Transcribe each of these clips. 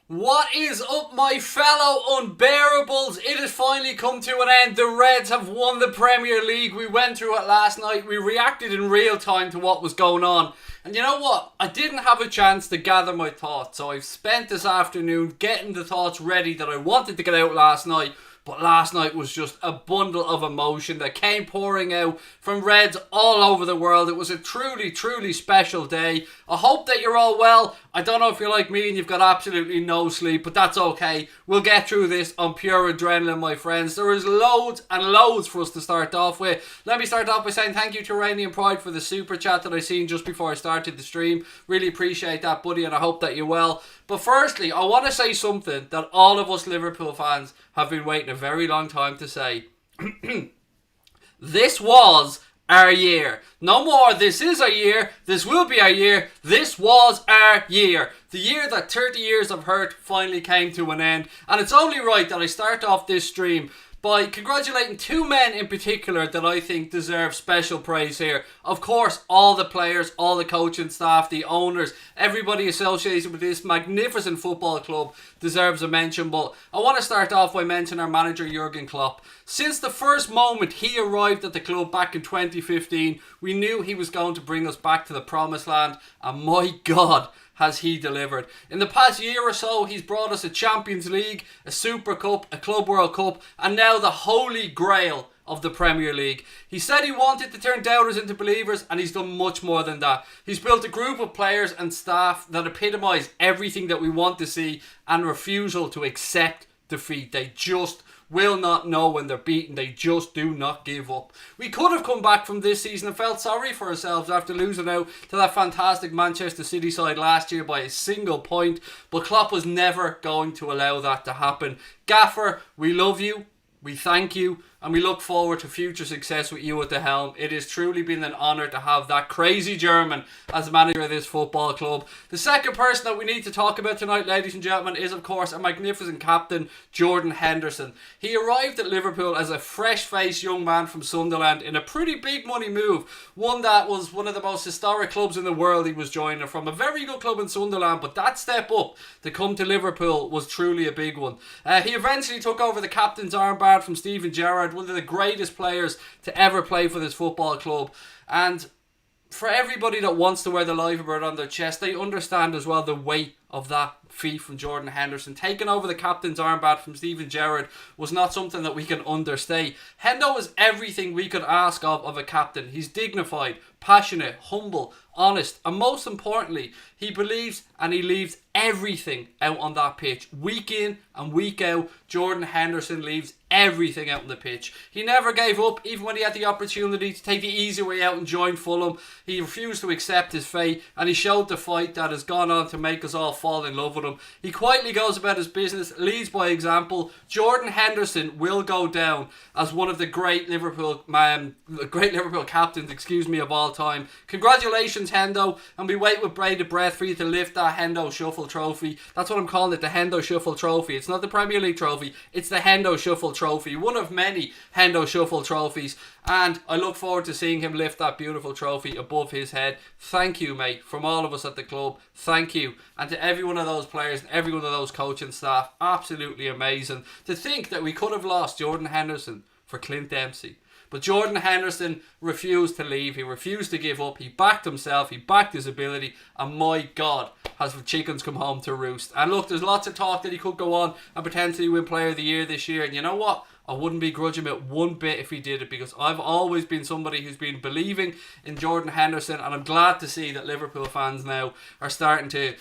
What is up, my fellow unbearables? It has finally come to an end. The Reds have won the Premier League. We went through it last night. We reacted in real time to what was going on. And you know what? I didn't have a chance to gather my thoughts. So I've spent this afternoon getting the thoughts ready that I wanted to get out last night. But last night was just a bundle of emotion that came pouring out from Reds all over the world. It was a truly, truly special day. I hope that you're all well. I don't know if you're like me and you've got absolutely no sleep, but that's okay. We'll get through this on pure adrenaline, my friends. There is loads and loads for us to start off with. Let me start off by saying thank you to Iranian Pride for the super chat that I seen just before I started the stream. Really appreciate that, buddy, and I hope that you're well. But firstly, I want to say something that all of us Liverpool fans have been waiting a very long time to say. This was our year. No more, this is our year, this will be our year, this was our year. The year that 30 years of hurt finally came to an end. And it's only right that I start off this stream by congratulating two men in particular that I think deserve special praise here. Of course, all the players, all the coaching staff, the owners, everybody associated with this magnificent football club deserves a mention. But I want to start off by mentioning our manager, Jurgen Klopp. Since the first moment he arrived at the club back in 2015, we knew he was going to bring us back to the promised land. And my God, has he delivered. In the past year or so, he's brought us a Champions League, a Super Cup, a Club World Cup, and now the holy grail of the Premier League. He said he wanted to turn doubters into believers, and he's done much more than that. He's built a group of players and staff that epitomise everything that we want to see and refusal to accept defeat. They just will not know when they're beaten. They just do not give up. We could have come back from this season and felt sorry for ourselves after losing out to that fantastic Manchester City side last year by a single point, but Klopp was never going to allow that to happen. Gaffer, we love you, we thank you, and we look forward to future success with you at the helm. It has truly been an honour to have that crazy German as manager of this football club. The second person that we need to talk about tonight, ladies and gentlemen, is of course a magnificent captain, Jordan Henderson. He arrived at Liverpool as a fresh-faced young man from Sunderland in a pretty big money move. One that was one of the most historic clubs in the world he was joining from. A very good club in Sunderland, but that step up to come to Liverpool was truly a big one. He eventually took over the captain's armband from Steven Gerrard, one of the greatest players to ever play for this football club. And for everybody that wants to wear the life bird on their chest, they understand as well the weight of that feat from Jordan Henderson. Taking over the captain's armband from Steven Gerrard was not something that we can understate. Hendo is everything we could ask of a captain. He's dignified, passionate, humble, honest, and most importantly, he believes and he leaves everything out on that pitch. Week in and week out, Jordan Henderson leaves everything out on the pitch. He never gave up, even when he had the opportunity to take the easy way out and join Fulham. He refused to accept his fate, and he showed the fight that has gone on to make us all fall in love with him. He quietly goes about his business, leads by example. Jordan Henderson will go down as one of the great Liverpool captains, of all time. Congratulations, Hendo, and we wait with bated breath for you to lift that Hendo Shuffle Trophy. That's what I'm calling it, the Hendo Shuffle Trophy. It's not the Premier League trophy, it's the Hendo Shuffle Trophy, one of many Hendo Shuffle trophies, and I look forward to seeing him lift that beautiful trophy above his head. Thank you, mate, from all of us at the club. Thank you. And to every one of those players and every one of those coaching staff, absolutely amazing. To think that we could have lost Jordan Henderson for Clint Dempsey. But Jordan Henderson refused to leave. He refused to give up. He backed himself. He backed his ability. And my God, has the chickens come home to roost. And look, there's lots of talk that he could go on and potentially win Player of the Year this year. And you know what? I wouldn't begrudge him it one bit if he did it, because I've always been somebody who's been believing in Jordan Henderson, and I'm glad to see that Liverpool fans now are starting to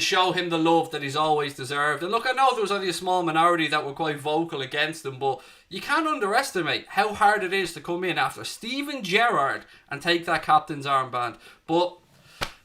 show him the love that he's always deserved. And look, I know there was only a small minority that were quite vocal against him, but you can't underestimate how hard it is to come in after Steven Gerrard and take that captain's armband. But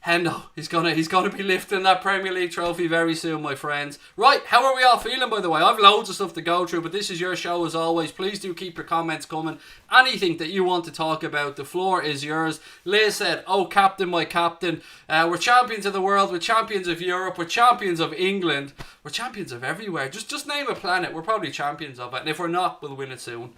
Hendo, he's gonna be lifting that Premier League trophy very soon, my friends. Right, how are we all feeling, by the way? I've loads of stuff to go through, but this is your show as always. Please do keep your comments coming. Anything that you want to talk about, the floor is yours. Liz said, "Oh, captain, my captain. We're champions of the world. We're champions of Europe. We're champions of England. We're champions of everywhere. Just name a planet. We're probably champions of it. And if we're not, we'll win it soon."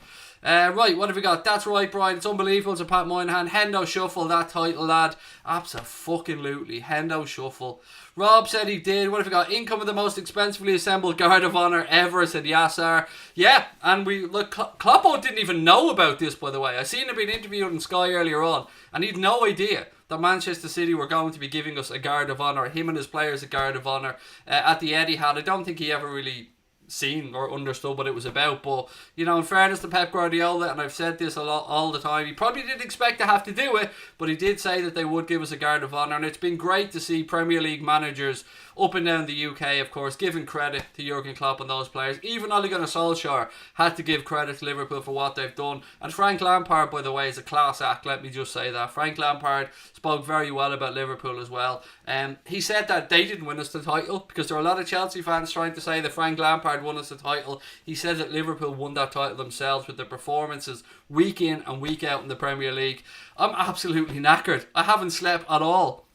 Right, what have we got? That's right, Brian. It's unbelievable to Pat Moynihan. Hendo shuffle that title, lad. Absolutely. Hendo shuffle. Rob said he did. What have we got? Income of the most expensively assembled Guard of Honour ever, said Yassar. Yeah, and Kloppo didn't even know about this, by the way. I seen him being interviewed on Sky earlier on, and he'd no idea that Manchester City were going to be giving us a Guard of Honour, him and his players a Guard of Honour at the Etihad. I don't think he ever really seen or understood what it was about, but you know, in fairness to Pep Guardiola, and I've said this a lot all the time, he probably didn't expect to have to do it, but he did say that they would give us a Guard of Honour, and it's been great to see Premier League managers up and down the UK, of course, giving credit to Jurgen Klopp and those players. Even Ole Gunnar Solskjaer had to give credit to Liverpool for what they've done. And Frank Lampard, by the way, is a class act, let me just say that. Frank Lampard spoke very well about Liverpool as well. He said that they didn't win us the title, because there are a lot of Chelsea fans trying to say that Frank Lampard won us the title. He said that Liverpool won that title themselves with their performances week in and week out in the Premier League. I'm absolutely knackered. I haven't slept at all.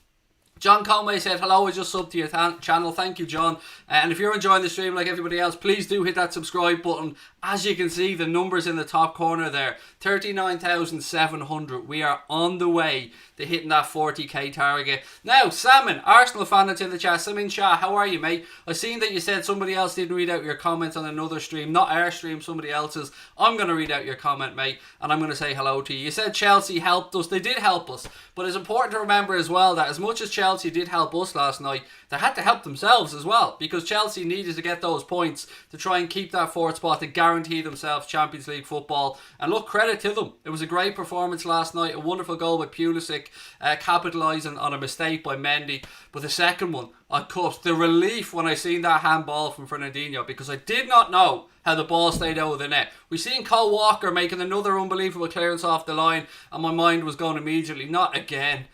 John Conway said, hello, I just subbed to your channel. Thank you, John. And if you're enjoying the stream like everybody else, please do hit that subscribe button. As you can see, the numbers in the top corner there, 39,700. We are on the way to hitting that 40k target. Now, Salmon, Arsenal fan that's in the chat. Samin Shah, how are you, mate? I seen that you said somebody else didn't read out your comments on another stream. Not our stream, somebody else's. I'm going to read out your comment, mate, and I'm going to say hello to you. You said Chelsea helped us. They did help us. But it's important to remember as well that as much as Chelsea did help us last night, they had to help themselves as well, because Chelsea needed to get those points to try and keep that fourth spot to guarantee themselves Champions League football. And look, credit to them. It was a great performance last night. A wonderful goal with Pulisic capitalising on a mistake by Mendy. But the second one, I cut. The relief when I seen that handball from Fernandinho, because I did not know how the ball stayed out of the net. We seen Cole Walker making another unbelievable clearance off the line, and my mind was going immediately, not again.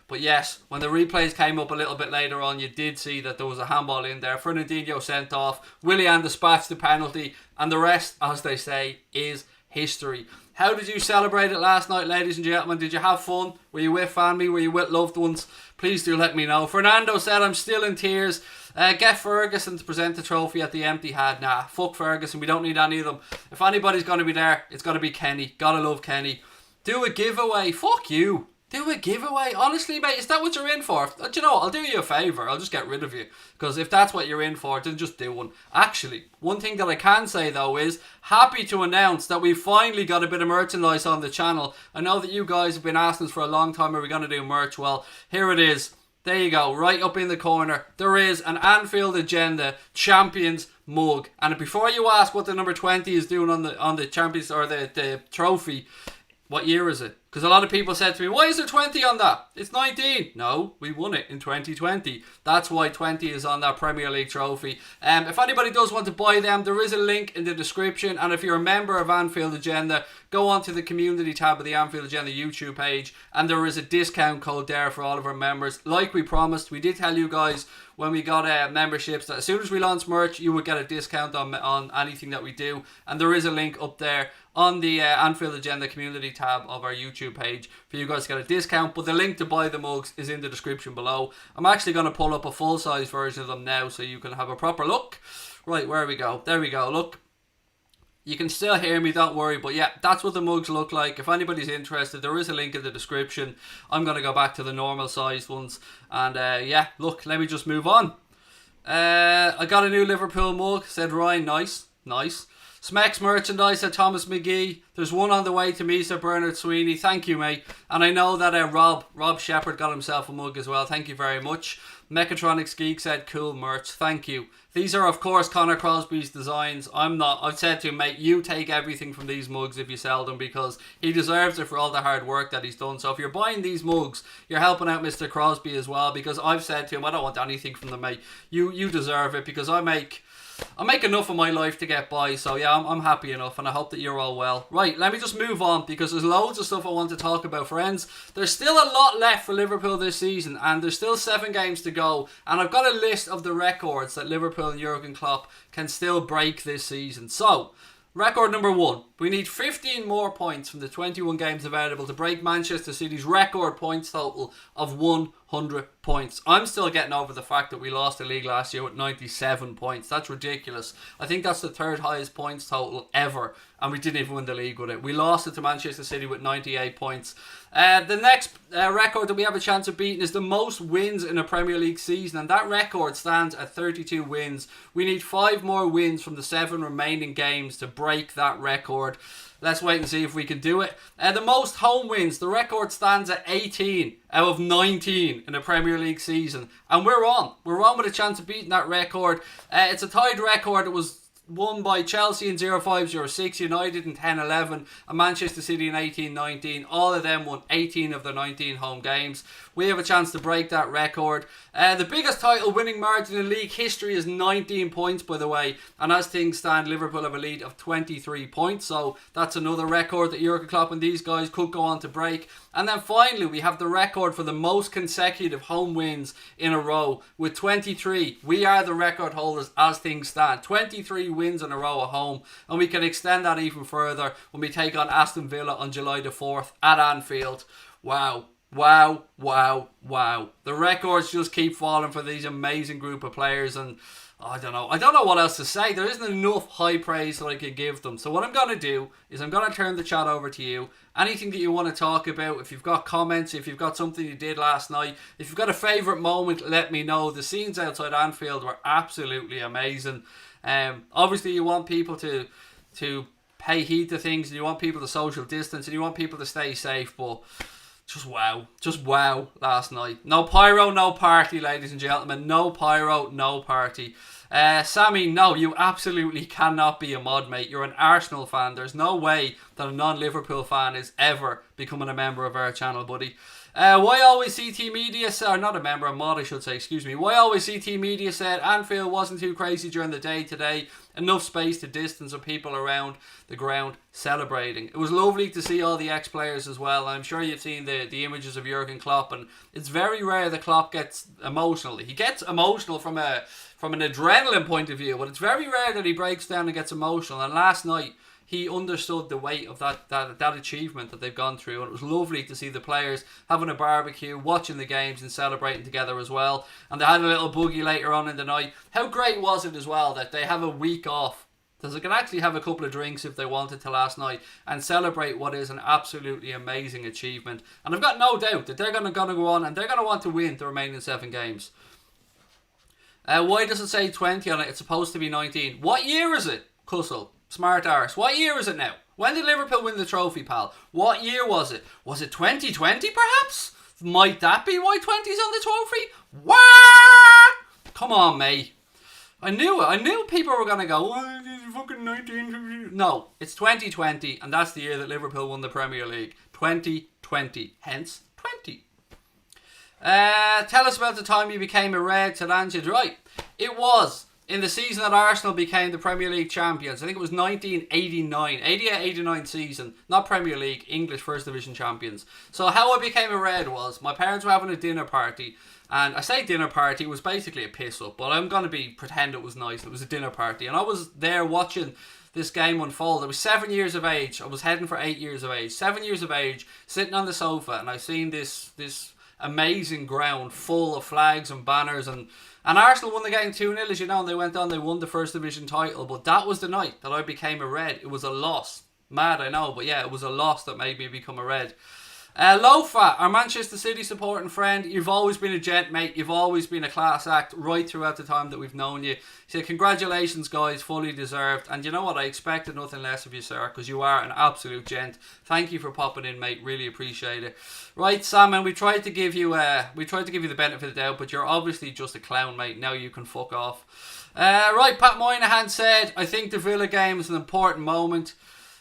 But yes, when the replays came up a little bit later on, you did see that there was a handball in there. Fernandinho sent off, Willian dispatched the penalty, and the rest, as they say, is history. How did you celebrate it last night, ladies and gentlemen? Did you have fun? Were you with family? Were you with loved ones? Please do let me know. Fernando said, I'm still in tears. Get Ferguson to present the trophy at the empty head. Nah, fuck Ferguson. We don't need any of them. If anybody's going to be there, it's going to be Kenny. Gotta love Kenny. Do a giveaway. Fuck you. Do a giveaway. Honestly, mate, is that what you're in for? Do you know what? I'll do you a favour. I'll just get rid of you. Because if that's what you're in for, then just do one. Actually, one thing that I can say, though, is happy to announce that we finally got a bit of merchandise on the channel. I know that you guys have been asking us for a long time, are we going to do merch? Well, here it is. There you go, right up in the corner. There is an Anfield Agenda Champions mug. And before you ask what the number 20 is doing on the Champions, or the trophy, what year is it? Because a lot of people said to me, why is there 20 on that? It's 19. No, we won it in 2020. That's why 20 is on that Premier League trophy. If anybody does want to buy them, there is a link in the description. And if you're a member of Anfield Agenda, go on to the community tab of the Anfield Agenda YouTube page. And there is a discount code there for all of our members. Like we promised, we did tell you guys when we got memberships that as soon as we launch merch, you would get a discount on anything that we do. And there is a link up there on the Anfield Agenda community tab of our YouTube page for you guys to get a discount. But the link to buy the mugs is in the description below. I'm actually going to pull up a full-size version of them now so you can have a proper look. Right, where we go? There we go. Look. You can still hear me, don't worry. But yeah, that's what the mugs look like. If anybody's interested, there is a link in the description. I'm going to go back to the normal sized ones. And yeah, look, let me just move on. I got a new Liverpool mug, said Ryan. Nice. Smex merchandise at Thomas McGee. There's one on the way to me, said Bernard Sweeney. Thank you, mate. And I know that Rob Shepherd got himself a mug as well. Thank you very much. Mechatronics Geek said cool merch. Thank you. These are, of course, Connor Crosby's designs. I've said to him, mate, you take everything from these mugs if you sell them, because he deserves it for all the hard work that he's done. So if you're buying these mugs, you're helping out Mr. Crosby as well, because I've said to him, I don't want anything from them, mate. You deserve it, because I make enough of my life to get by. So yeah, I'm happy enough, and I hope that you're all well. Right, let me just move on, because there's loads of stuff I want to talk about, friends. There's still a lot left for Liverpool this season, and there's still 7 games to go, and I've got a list of the records that Liverpool and Jurgen Klopp can still break this season. So, record number 1. We need 15 more points from the 21 games available to break Manchester City's record points total of 100 points. I'm still getting over the fact that we lost the league last year with 97 points. That's ridiculous. I think that's the third highest points total ever, and we didn't even win the league with it. We lost it to Manchester City with 98 points. The next record that we have a chance of beating is the most wins in a Premier League season, and that record stands at 32 wins. We need 5 more wins from the 7 remaining games to break that record. Let's wait and see if we can do it. The most home wins, the record stands at 18 out of 19 in a Premier League season. And we're on. We're on with a chance of beating that record. It's a tied record. It was won by Chelsea in 05-06, United in 10-11, and Manchester City in 18-19. All of them won 18 of their 19 home games. We have a chance to break that record. The biggest title winning margin in league history is 19 points, by the way. And as things stand, Liverpool have a lead of 23 points. So that's another record that Jurgen Klopp and these guys could go on to break. And then finally, we have the record for the most consecutive home wins in a row with 23. We are the record holders as things stand. 23 wins in a row at home. And we can extend that even further when we take on Aston Villa on July the 4th at Anfield. Wow. Wow, wow, wow. The records just keep falling for these amazing group of players, and I don't know what else to say. There isn't enough high praise that I could give them. So what I'm going to do is I'm going to turn the chat over to you. Anything that you want to talk about, if you've got comments, if you've got something you did last night, if you've got a favourite moment, let me know. The scenes outside Anfield were absolutely amazing. Obviously you want people to pay heed to things, and you want people to social distance, and you want people to stay safe, but just wow last night. No pyro, no party, ladies and gentlemen. No pyro, no party. Sammy, no, you absolutely cannot be a mod, mate. You're an Arsenal fan. There's no way that a non-Liverpool fan is ever becoming a member of our channel, buddy. Why always CT Media said, or not a member, a mod I should say, excuse me. Why always CT Media said Anfield wasn't too crazy during the day today. Enough space to distance of people around the ground celebrating. It was lovely to see all the ex-players as well. I'm sure you've seen the images of Jurgen Klopp, and it's very rare that Klopp gets emotional. He gets emotional from an adrenaline point of view, but it's very rare that he breaks down and gets emotional. And last night, he understood the weight of that achievement that they've gone through, and it was lovely to see the players having a barbecue, watching the games and celebrating together as well. And they had a little boogie later on in the night. How great was it as well that they have a week off, so they can actually have a couple of drinks if they wanted to last night and celebrate what is an absolutely amazing achievement. And I've got no doubt that they're going to go on and they're going to want to win the remaining 7 games. Why does it say 20 on it? It's supposed to be 19. What year is it, Cussel? Smart arse. What year is it now? When did Liverpool win the trophy, pal? What year was it? Was it 2020 perhaps? Might that be why 20's on the trophy? What? Come on, mate. I knew it. I knew people were going to go, oh, it's fucking 19. No, it's 2020, and that's the year that Liverpool won the Premier League. 2020. Hence, 20. Tell us about the time you became a Red, said Ange. Right. It was in the season that Arsenal became the Premier League champions. I think it was 1989. 88-89 season. Not Premier League, English First Division champions. So how I became a Red was, my parents were having a dinner party. And I say dinner party, it was basically a piss up. But I'm going to pretend it was nice. It was a dinner party. And I was there watching this game unfold. I was 7 years of age. I was heading for 8 years of age. 7 years of age, sitting on the sofa. And I seen this amazing ground full of flags and banners, and Arsenal won the game 2-0, as you know, and they went on, they won the First Division title. But that was the night that I became a Red. It was a loss. Mad, I know, but yeah, it was a loss that made me become a Red. Lofa, our Manchester City supporting friend, you've always been a gent, mate. You've always been a class act right throughout the time that we've known you. So congratulations, guys, fully deserved. And you know what, I expected nothing less of you, sir, because you are an absolute gent. Thank you for popping in, mate. Really appreciate it. Right, Salmon, we tried to give you the benefit of the doubt, but you're obviously just a clown, mate. Now you can fuck off. Right, Pat Moynihan said, I think the Villa game is an important moment.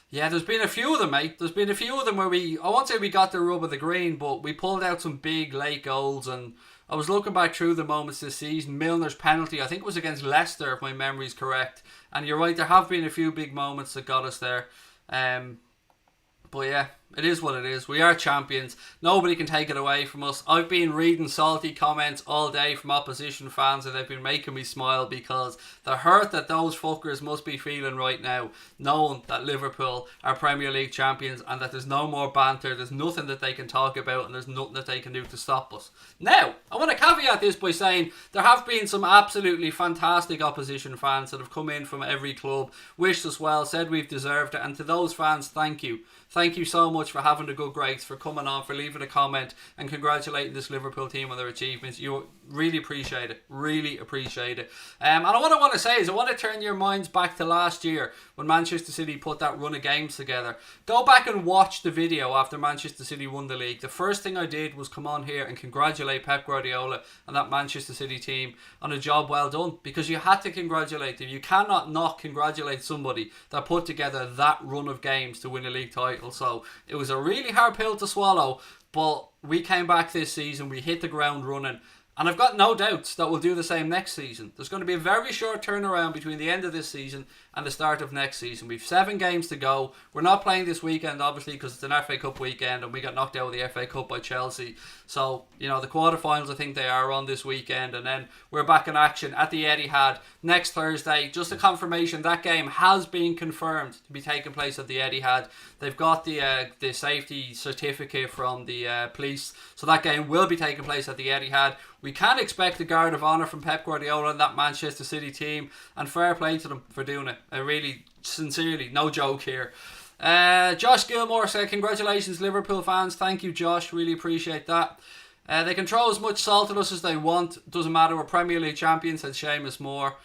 Yeah, there's been a few of them, mate. There's been a few of them where I won't say we got the rub of the green, but we pulled out some big late goals. And I was looking back through the moments this season. Milner's penalty, I think it was against Leicester, if my memory's correct. And you're right, there have been a few big moments that got us there. But yeah, it is what it is. We are champions. Nobody can take it away from us. I've been reading salty comments all day from opposition fans and they've been making me smile because the hurt that those fuckers must be feeling right now, knowing that Liverpool are Premier League champions and that there's no more banter, there's nothing that they can talk about and there's nothing that they can do to stop us. Now, I want to caveat this by saying there have been some absolutely fantastic opposition fans that have come in from every club, wished us well, said we've deserved it, and to those fans, thank you. Thank you so much for having the good grades, for coming on, for leaving a comment and congratulating this Liverpool team on their achievements. You really appreciate it. Really appreciate it. And what I want to say is I want to turn your minds back to last year when Manchester City put that run of games together. Go back and watch the video after Manchester City won the league. The first thing I did was come on here and congratulate Pep Guardiola and that Manchester City team on a job well done, because you had to congratulate them. You cannot not congratulate somebody that put together that run of games to win a league title. So it was a really hard pill to swallow, but we came back this season, we hit the ground running, and I've got no doubts that we'll do the same next season. There's going to be a very short turnaround between the end of this season and the start of next season. We've 7 games to go. We're not playing this weekend, obviously, because it's an FA Cup weekend and we got knocked out of the FA Cup by Chelsea. So, the quarterfinals, I think they are on this weekend, and then we're back in action at the Etihad next Thursday. Just a confirmation, that game has been confirmed to be taking place at the Etihad. They've got the safety certificate from the police, so that game will be taking place at the Etihad. We can expect a guard of honour from Pep Guardiola and that Manchester City team, and fair play to them for doing it. I really, sincerely, no joke here. Josh Gilmore said, congratulations Liverpool fans. Thank you, Josh, really appreciate that. They can throw as much salt at us as they want, doesn't matter, we're Premier League champions, said Seamus Moore.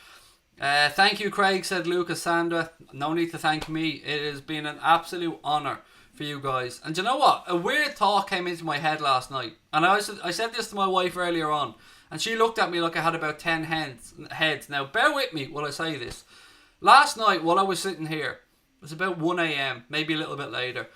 Thank you, Craig, said Lucas Sandra. No need to thank me, it has been an absolute honour for you guys. And you know what, a weird thought came into my head last night, and I said this to my wife earlier on, and she looked at me like I had about 10 heads. Now bear with me while I say this. Last night while I was sitting here, it was about 1 a.m, maybe a little bit later.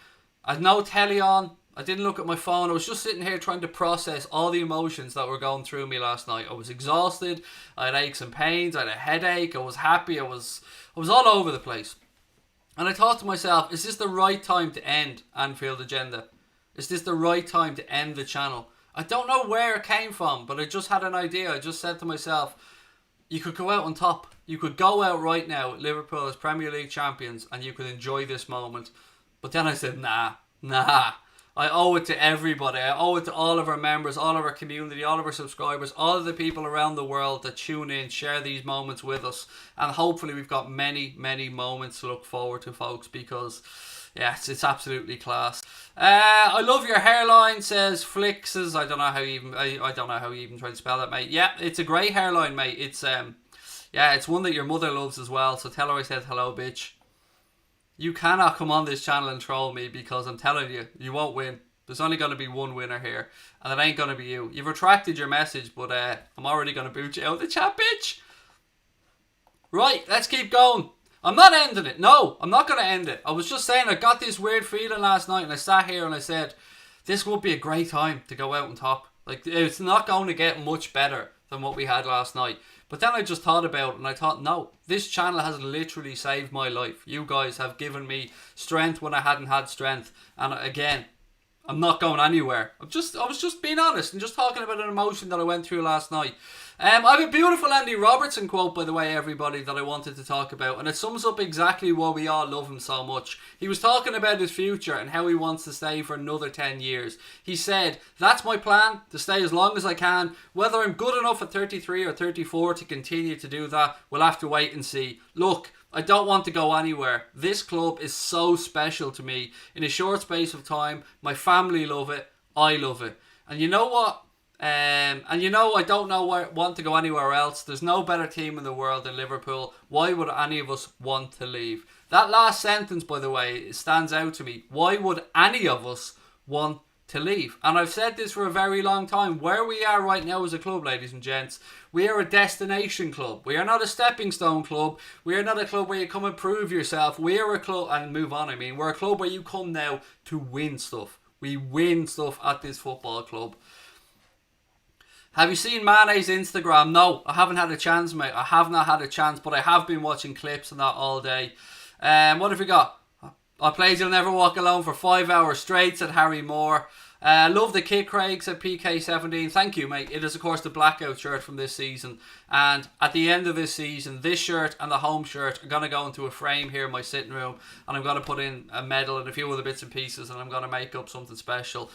I had no telly on, I didn't look at my phone, I was just sitting here trying to process all the emotions that were going through me last night. I was exhausted, I had aches and pains, I had a headache, I was happy, I was all over the place. And I thought to myself, is this the right time to end Anfield Agenda? Is this the right time to end the channel? I don't know where it came from, but I just had an idea. I just said to myself, you could go out on top. You could go out right now, Liverpool as Premier League champions, and you could enjoy this moment. But then I said, nah. I owe it to everybody. I owe it to all of our members, all of our community, all of our subscribers, all of the people around the world that tune in, share these moments with us. And hopefully we've got many, many moments to look forward to, folks, because yes, it's absolutely class. I love your hairline, says Flixes. I don't know how you even try to spell that, mate. Yeah, it's a great hairline, mate. It's it's one that your mother loves as well. So tell her I said hello, bitch. You cannot come on this channel and troll me, because I'm telling you, you won't win. There's only going to be one winner here, and it ain't going to be you. You've retracted your message, but I'm already going to boot you out of the chat, bitch. Right, let's keep going. I'm not ending it. No, I'm not going to end it. I was just saying I got this weird feeling last night, and I sat here and I said, this would be a great time to go out on top. Like, it's not going to get much better than what we had last night. But then I just thought about it and I thought, no, this channel has literally saved my life. You guys have given me strength when I hadn't had strength. And again, I'm not going anywhere. I was just being honest and just talking about an emotion that I went through last night. I have a beautiful Andy Robertson quote, by the way, everybody, that I wanted to talk about, and it sums up exactly why we all love him so much. He was talking about his future and how he wants to stay for another 10 years. He said, that's my plan, to stay as long as I can. Whether I'm good enough at 33 or 34 to continue to do that, we'll have to wait and see. Look, I don't want to go anywhere. This club is so special to me. In a short space of time, my family love it, I love it. And you know what? I don't want to go anywhere else. There's no better team in the world than Liverpool. Why would any of us want to leave? That last sentence, by the way, stands out to me. Why would any of us want to leave? And I've said this for a very long time. Where we are right now as a club, ladies and gents, we are a destination club. We are not a stepping stone club. We are not a club where you come and prove yourself. We are a club, and move on, we're a club where you come now to win stuff. We win stuff at this football club. Have you seen Mane's Instagram? No, I haven't had a chance, mate. I have not had a chance, but I have been watching clips and that all day. What have we got? I played You'll Never Walk Alone for 5 hours straight, said Harry Moore. Love the kit, Craig, said PK17. Thank you, mate. It is, of course, the blackout shirt from this season. And at the end of this season, this shirt and the home shirt are going to go into a frame here in my sitting room. And I'm going to put in a medal and a few other bits and pieces. And I'm going to make up something special.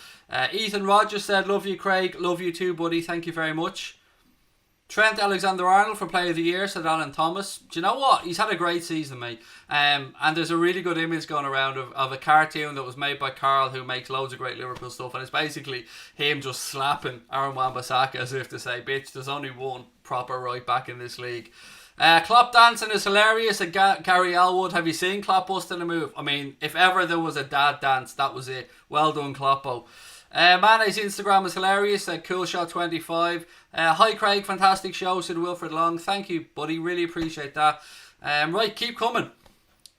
Ethan Rogers said, love you, Craig. Love you too, buddy. Thank you very much. Trent Alexander-Arnold for Player of the Year, said Alan Thomas. Do you know what? He's had a great season, mate. And there's a really good image going around of a cartoon that was made by Carl, who makes loads of great Liverpool stuff. And it's basically him just slapping Aaron Wan-Bissaka as if to say, bitch, there's only one proper right back in this league. Klopp dancing is hilarious at Gary Elwood. Have you seen Klopp busting a move? I mean, if ever there was a dad dance, that was it. Well done, Kloppo. Mane's Instagram is hilarious at CoolShot25. Hi Craig, fantastic show, said Wilfred Long. Thank you, buddy, really appreciate that. Right, keep coming.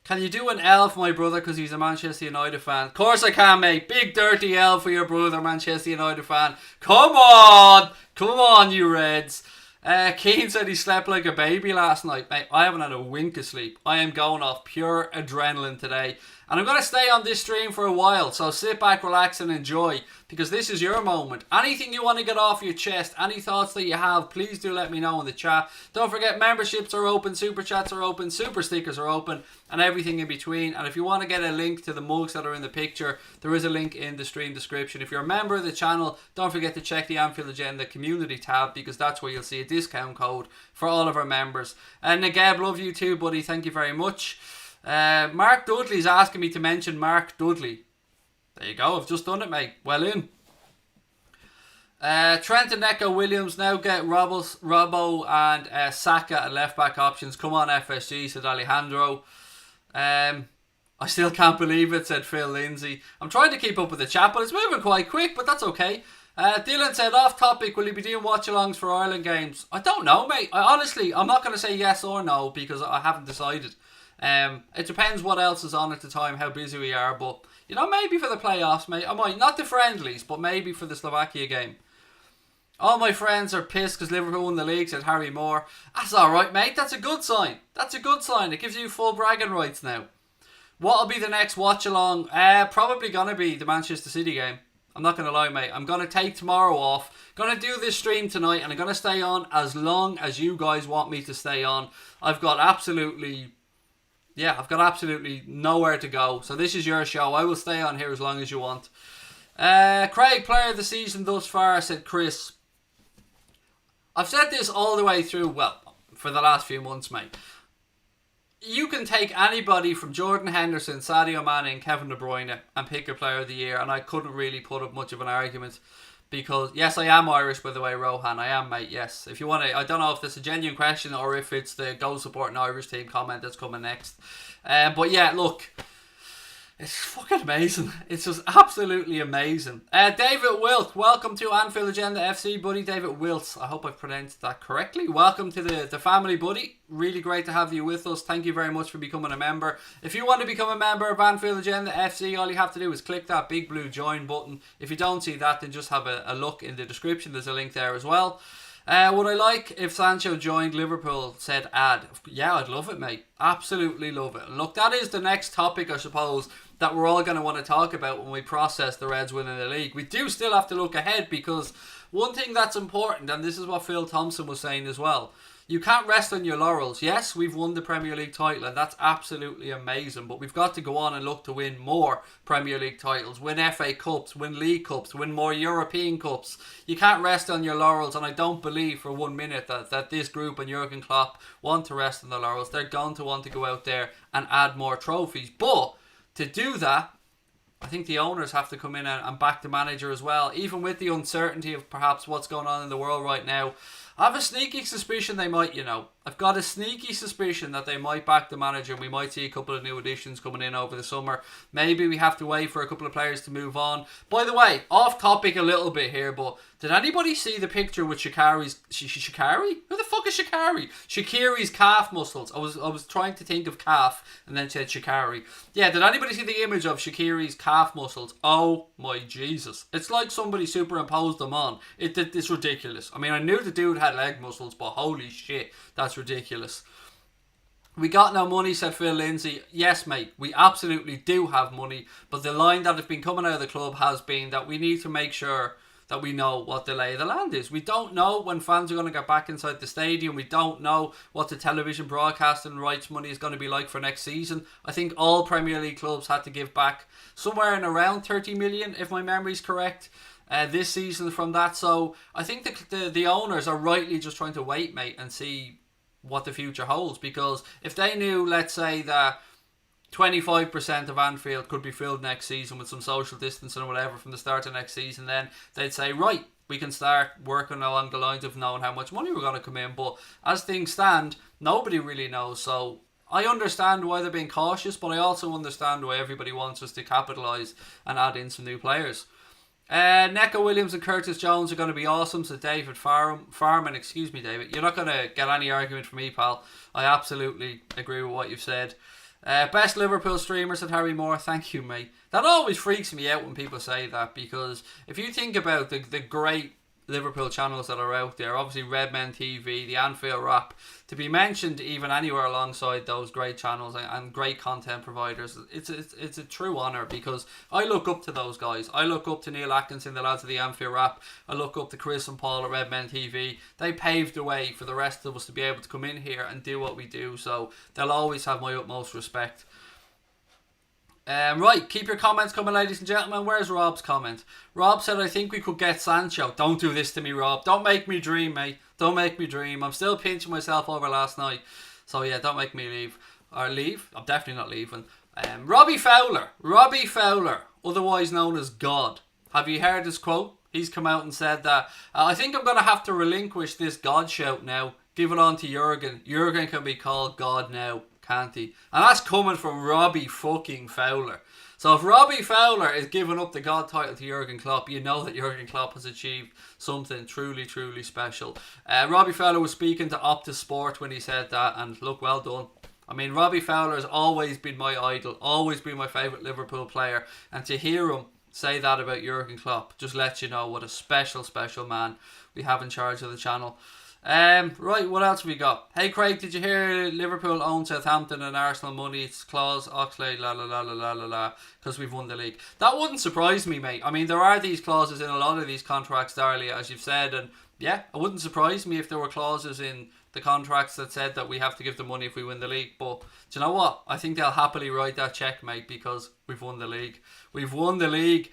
Can you do an L for my brother because he's a Manchester United fan? Of course I can, mate. Big dirty L for your brother, Manchester United fan. Come on, you Reds. Keane said he slept like a baby last night. Mate, I haven't had a wink of sleep. I am going off pure adrenaline today. And I'm going to stay on this stream for a while. So sit back, relax and enjoy. Because this is your moment. Anything you want to get off your chest, any thoughts that you have, please do let me know in the chat. Don't forget, memberships are open, super chats are open, super stickers are open, and everything in between. And if you want to get a link to the mugs that are in the picture, there is a link in the stream description. If you're a member of the channel, don't forget to check the Anfield Agenda community tab, because that's where you'll see a discount code for all of our members. And Nagab, love you too, buddy. Thank you very much. Mark Dudley's asking me to mention Mark Dudley. There you go, I've just done it, mate. Well in. Trent and Neco Williams now get Robbo and Saka at left back options. Come on, FSG, said Alejandro. I still can't believe it, said Phil Lindsay. I'm trying to keep up with the chat, but it's moving quite quick, but that's okay. Dylan said, off topic, will you be doing watch-alongs for Ireland games? I don't know, mate. I'm not going to say yes or no because I haven't decided. It depends what else is on at the time, how busy we are, but you know, maybe for the playoffs, mate. I might, not the friendlies, but maybe for the Slovakia game. All my friends are pissed because Liverpool won the league, said Harry Moore. That's alright, mate. That's a good sign. That's a good sign. It gives you full bragging rights now. What'll be the next watch along? Probably gonna be the Manchester City game. I'm not gonna lie, mate. I'm gonna take tomorrow off. Gonna do this stream tonight, and I'm gonna stay on as long as you guys want me to stay on. I've got absolutely nowhere to go. So this is your show. I will stay on here as long as you want. Craig, player of the season thus far, said Chris. I've said this all the way through, well, for the last few months, mate. You can take anybody from Jordan Henderson, Sadio Mane and Kevin De Bruyne and pick a player of the year, and I couldn't really put up much of an argument. Because, yes, I am Irish, by the way, Rohan. I am, mate, yes. If you want to, I don't know if that's a genuine question or if it's the go supporting Irish team comment that's coming next. But yeah, look, it's fucking amazing. It's just absolutely amazing. David Wilt, welcome to Anfield Agenda FC, buddy. David Wilt, I hope I've pronounced that correctly. Welcome to the family, buddy. Really great to have you with us. Thank you very much for becoming a member. If you want to become a member of Anfield Agenda FC, all you have to do is click that big blue join button. If you don't see that, then just have a look in the description. There's a link there as well. Would I like if Sancho joined Liverpool, said Ad. Yeah, I'd love it, mate. Absolutely love it. And look, that is the next topic, I suppose, that we're all going to want to talk about when we process the Reds winning the league. We do still have to look ahead, because one thing that's important, and this is what Phil Thompson was saying as well, you can't rest on your laurels. Yes, we've won the Premier League title, and that's absolutely amazing, but we've got to go on and look to win more Premier League titles, win FA Cups, win League Cups, win more European Cups. You can't rest on your laurels, and I don't believe for 1 minute that this group and Jurgen Klopp want to rest on their laurels. They're going to want to go out there and add more trophies, but to do that, I think the owners have to come in and back the manager as well, even with the uncertainty of perhaps what's going on in the world right now. I have a sneaky suspicion they might, I've got a sneaky suspicion that they might back the manager, and we might see a couple of new additions coming in over the summer. Maybe we have to wait for a couple of players to move on. By the way, off topic a little bit here, but did anybody see the picture with Shaqiri? Who the fuck is Shaqiri? Shaqiri's calf muscles. I was trying to think of calf and then said Shaqiri. Yeah, did anybody see the image of Shaqiri's calf muscles? Oh my Jesus. It's like somebody superimposed them on. It's ridiculous. I mean, I knew the dude had leg muscles, but holy shit, that's ridiculous. We got no money, said Phil Lindsay. Yes, mate, we absolutely do have money. But the line that has been coming out of the club has been that we need to make sure that we know what the lay of the land is. We don't know when fans are going to get back inside the stadium. We don't know what the television broadcasting rights money is going to be like for next season. I think all Premier League clubs had to give back somewhere in around 30 million, if my memory is correct, this season from that. So I think the owners are rightly just trying to wait, mate, and see what the future holds. Because if they knew, let's say, that 25% of Anfield could be filled next season with some social distancing or whatever from the start of next season, then they'd say, right, we can start working along the lines of knowing how much money we're going to come in. But as things stand, nobody really knows. So I understand why they're being cautious, but I also understand why everybody wants us to capitalise and add in some new players. Neco Williams and Curtis Jones are going to be awesome, so David Farman, excuse me, David. You're not going to get any argument from me, pal. I absolutely agree with what you've said. Best Liverpool streamer, said Harry Moore. Thank you, mate. That always freaks me out when people say that, because if you think about the great Liverpool channels that are out there, obviously Redmen TV, the Anfield Wrap, to be mentioned even anywhere alongside those great channels and great content providers, it's a true honour, because I look up to those guys. I look up to Neil Atkinson, the lads of the Anfield Wrap. I look up to Chris and Paul at Redmen TV. They paved the way for the rest of us to be able to come in here and do what we do, so they'll always have my utmost respect. Right, keep your comments coming, ladies and gentlemen. Where's Rob's comment? Rob said, I think we could get Sancho. Don't do this to me, Rob. Don't make me dream, mate. Don't make me dream. I'm still pinching myself over last night. So yeah, don't make me leave. Or leave? I'm definitely not leaving. Robbie Fowler, otherwise known as God. Have you heard his quote? He's come out and said that, I think I'm going to have to relinquish this God shout now. Give it on to Jurgen. Jurgen can be called God now, can't he? And that's coming from Robbie fucking Fowler. So if Robbie Fowler is giving up the God title to Jurgen Klopp, you know that Jurgen Klopp has achieved something truly, truly special. Robbie Fowler was speaking to Optus Sport when he said that, and look, well done. I mean, Robbie Fowler has always been my idol, always been my favourite Liverpool player, and to hear him say that about Jurgen Klopp just lets you know what a special, special man we have in charge of the channel. Right, what else have we got? Hey Craig, did you hear Liverpool own Southampton and Arsenal money? It's clause, Oxlade, la la la la la la la, because we've won the league. That wouldn't surprise me, mate. I mean, there are these clauses in a lot of these contracts, Darley, as you've said, and yeah, it wouldn't surprise me if there were clauses in the contracts that said that we have to give the money if we win the league. But do you know what? I think they'll happily write that check, mate, because we've won the league. We've won the league.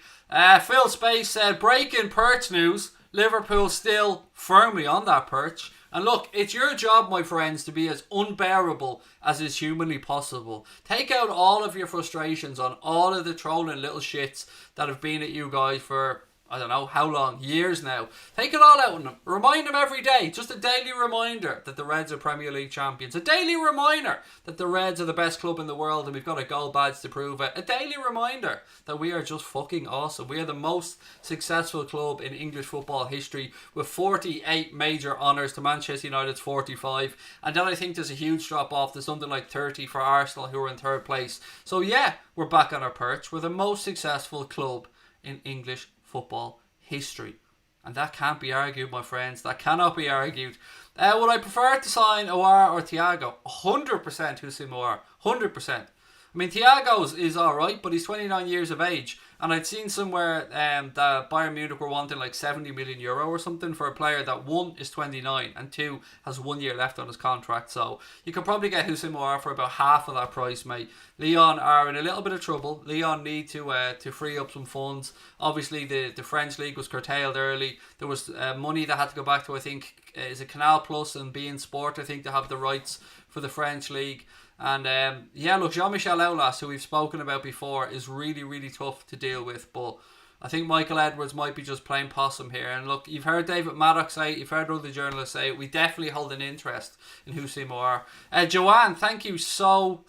Phil Space said, breaking Pearce news. Liverpool still firmly on that perch. And look, it's your job, my friends, to be as unbearable as is humanly possible. Take out all of your frustrations on all of the trolling little shits that have been at you guys for, I don't know how long, years now. Take it all out on them. Remind them every day, just a daily reminder that the Reds are Premier League champions. A daily reminder that the Reds are the best club in the world and we've got a gold badge to prove it. A daily reminder that we are just fucking awesome. We are the most successful club in English football history with 48 major honours to Manchester United's 45. And then I think there's a huge drop off to something like 30 for Arsenal, who are in third place. So yeah, we're back on our perch. We're the most successful club in English football history, and that can't be argued, my friends. That cannot be argued. Would I prefer to sign Aouar or Thiago? 100% Houssem Aouar. 100%. I mean, Thiago is alright, but he's 29 years of age, and I'd seen somewhere that Bayern Munich were wanting like €70 million or something for a player that, one, is 29 and two, has 1 year left on his contract. So you could probably get Houssem Aouar for about half of that price, mate. Lyon are in a little bit of trouble. Lyon need to free up some funds. Obviously the French league was curtailed early. There was money that had to go back to, I think, is it Canal Plus and beIN Sport, I think, to have the rights for the French league. And yeah, look, Jean-Michel Aulas, who we've spoken about before, is really, really tough to deal with. But I think Michael Edwards might be just playing possum here. And look, you've heard David Maddox say it, you've heard other journalists say it. We definitely hold an interest in Houssem Aouar. Joanne, thank you so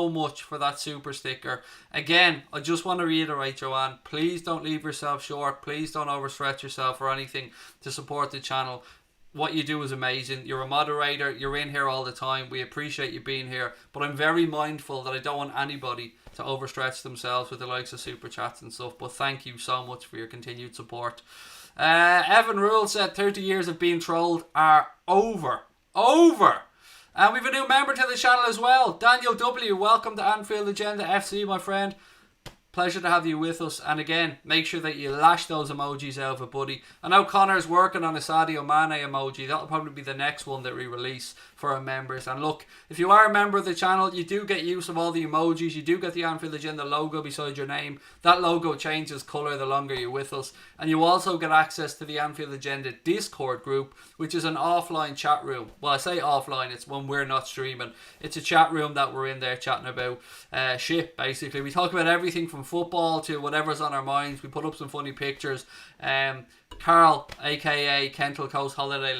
much for that super sticker. Again, I just want to reiterate, Joanne, please don't leave yourself short. Please don't overstretch yourself or anything to support the channel. What you do is amazing. You're a moderator. You're in here all the time. We appreciate you being here. But I'm very mindful that I don't want anybody to overstretch themselves with the likes of super chats and stuff. But thank you so much for your continued support. Evan Rule said 30 years of being trolled are over. And we've a new member to the channel as well. Daniel W. Welcome to Anfield Agenda FC, my friend. Pleasure to have you with us. And again, make sure that you lash those emojis out of it, buddy. I know Connor's working on a Sadio Mane emoji. That'll probably be the next one that we release for our members. And look, if you are a member of the channel, you do get use of all the emojis. You do get the Anfield Agenda logo beside your name. That logo changes colour the longer you're with us. And you also get access to the Anfield Agenda Discord group, which is an offline chat room. Well, I say offline, it's when we're not streaming. It's a chat room that we're in there chatting about shit, basically. We talk about everything from football to whatever's on our minds. We put up some funny pictures. Carl, aka Kent Coastal Holiday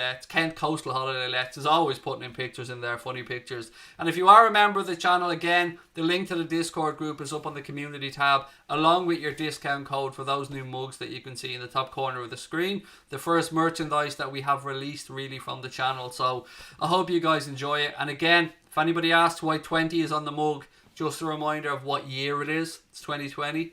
Let's, is always putting in pictures in there, funny pictures. And if you are a member of the channel, again, the link to the Discord group is up on the community tab, along with your discount code for those new mugs that you can see in the top corner of the screen. The first merchandise that we have released really from the channel. So I hope you guys enjoy it. And again, if anybody asks why 20 is on the mug, just a reminder of what year it is. It's 2020.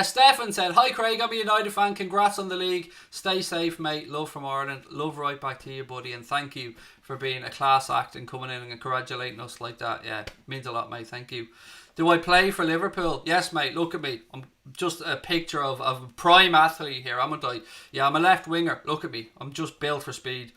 Stefan said, "Hi Craig, I'm a United fan. Congrats on the league. Stay safe, mate. Love from Ireland. Love right back to you, buddy. And thank you for being a class act and coming in and congratulating us like that. Yeah, means a lot, mate. Thank you." Do I play for Liverpool? Yes, mate. Look at me. I'm just a picture of a prime athlete here. I'm a left winger. Look at me. I'm just built for speed.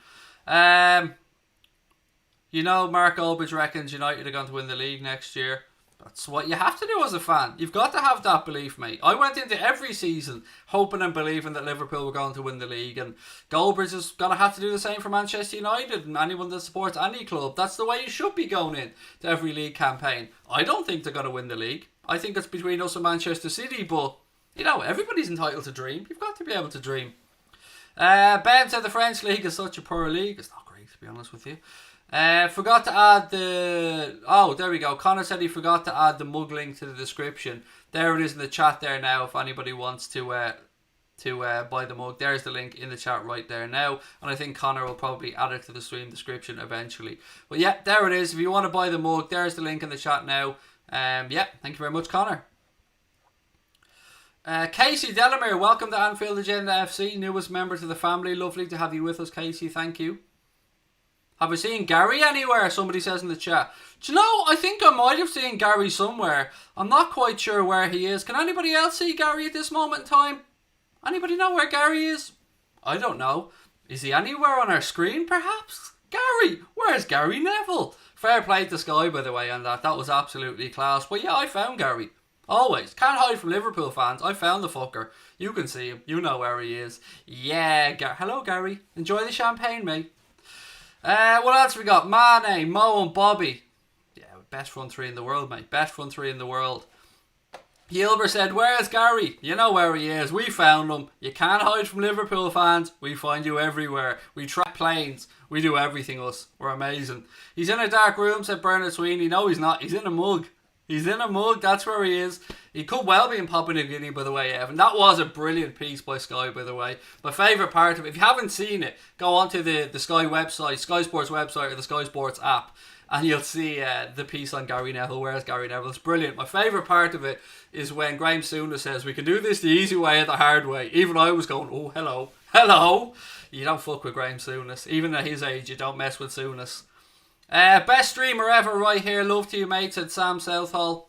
You know, Mark Olbridge reckons United are going to win the league next year. That's what you have to do as a fan. You've got to have that belief, mate. I went into every season hoping and believing that Liverpool were going to win the league, and Goldbridge is going to have to do the same for Manchester United and anyone that supports any club. That's the way you should be going in to every league campaign. I don't think they're going to win the league. I think it's between us and Manchester City, but, you know, everybody's entitled to dream. You've got to be able to dream. Ben said the French league is such a poor league. It's not great, to be honest with you. Forgot to add the... Oh, there we go. Connor said he forgot to add the mug link to the description. There it is in the chat there now if anybody wants to buy the mug. There's the link in the chat right there now. And I think Connor will probably add it to the stream description eventually. But yeah, there it is. If you want to buy the mug, there's the link in the chat now. Yeah, thank you very much, Connor. Casey Delamere, welcome to Anfield Agenda FC. Newest member to the family. Lovely to have you with us, Casey. Thank you. Have I seen Gary anywhere? Somebody says in the chat. Do you know, I think I might have seen Gary somewhere. I'm not quite sure where he is. Can anybody else see Gary at this moment in time? Anybody know where Gary is? I don't know. Is he anywhere on our screen, perhaps? Gary! Where's Gary Neville? Fair play to Sky, by the way, on that. That was absolutely class. But yeah, I found Gary. Always. Can't hide from Liverpool fans. I found the fucker. You can see him. You know where he is. Yeah, hello, Gary. Enjoy the champagne, mate. What else we got? Mane, Mo and Bobby. Yeah, best front three in the world, mate. Best front three in the world. Gilbert said, "Where's Gary?" You know where he is. We found him. You can't hide from Liverpool fans. We find you everywhere. We track planes. We do everything, us. We're amazing. He's in a dark room, said Bernard Sweeney. No, he's not. He's in a mug. He's in a mug. That's where he is. He could well be in Papua New Guinea, by the way, Evan. That was a brilliant piece by Sky, by the way. My favourite part of it, if you haven't seen it, go onto the Sky website, Sky Sports website, or the Sky Sports app, and you'll see the piece on Gary Neville. Where's Gary Neville? It's brilliant. My favourite part of it is when Graham Souness says, "We can do this the easy way or the hard way." Even I was going, "Oh, hello. Hello." You don't fuck with Graham Souness. Even at his age, you don't mess with Souness. Best streamer ever right here. Love to you, mate, said Sam Southall.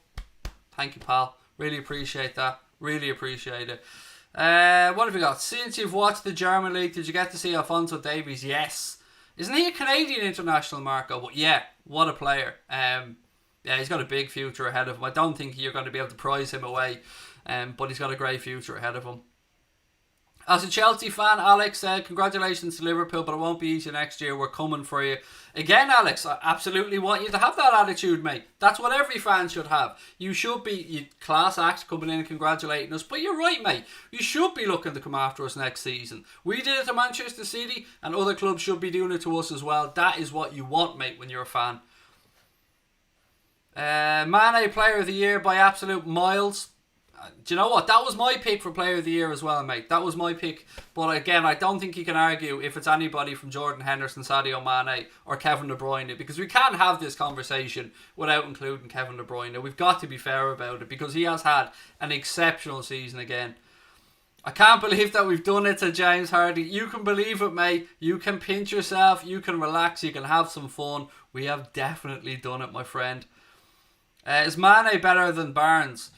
Thank you, pal. Really appreciate that. Really appreciate it. What have we got? Since you've watched the German League, did you get to see Alphonso Davies? Yes. Isn't he a Canadian international, Marco? But yeah, what a player. Yeah, he's got a big future ahead of him. I don't think you're going to be able to prize him away, but he's got a great future ahead of him. As a Chelsea fan, Alex said, "Congratulations to Liverpool, but it won't be easy next year. We're coming for you." Again, Alex, I absolutely want you to have that attitude, mate. That's what every fan should have. You should be class act coming in and congratulating us. But you're right, mate. You should be looking to come after us next season. We did it to Manchester City, and other clubs should be doing it to us as well. That is what you want, mate, when you're a fan. Mane, Player of the Year by absolute miles. Do you know what? That was my pick for Player of the Year as well, mate. That was my pick. But again, I don't think you can argue if it's anybody from Jordan Henderson, Sadio Mane or Kevin De Bruyne, because we can't have this conversation without including Kevin De Bruyne. We've got to be fair about it because he has had an exceptional season again. I can't believe that we've done it to James Hardy. You can believe it, mate. You can pinch yourself. You can relax. You can have some fun. We have definitely done it, my friend. Is Mane better than Barnes?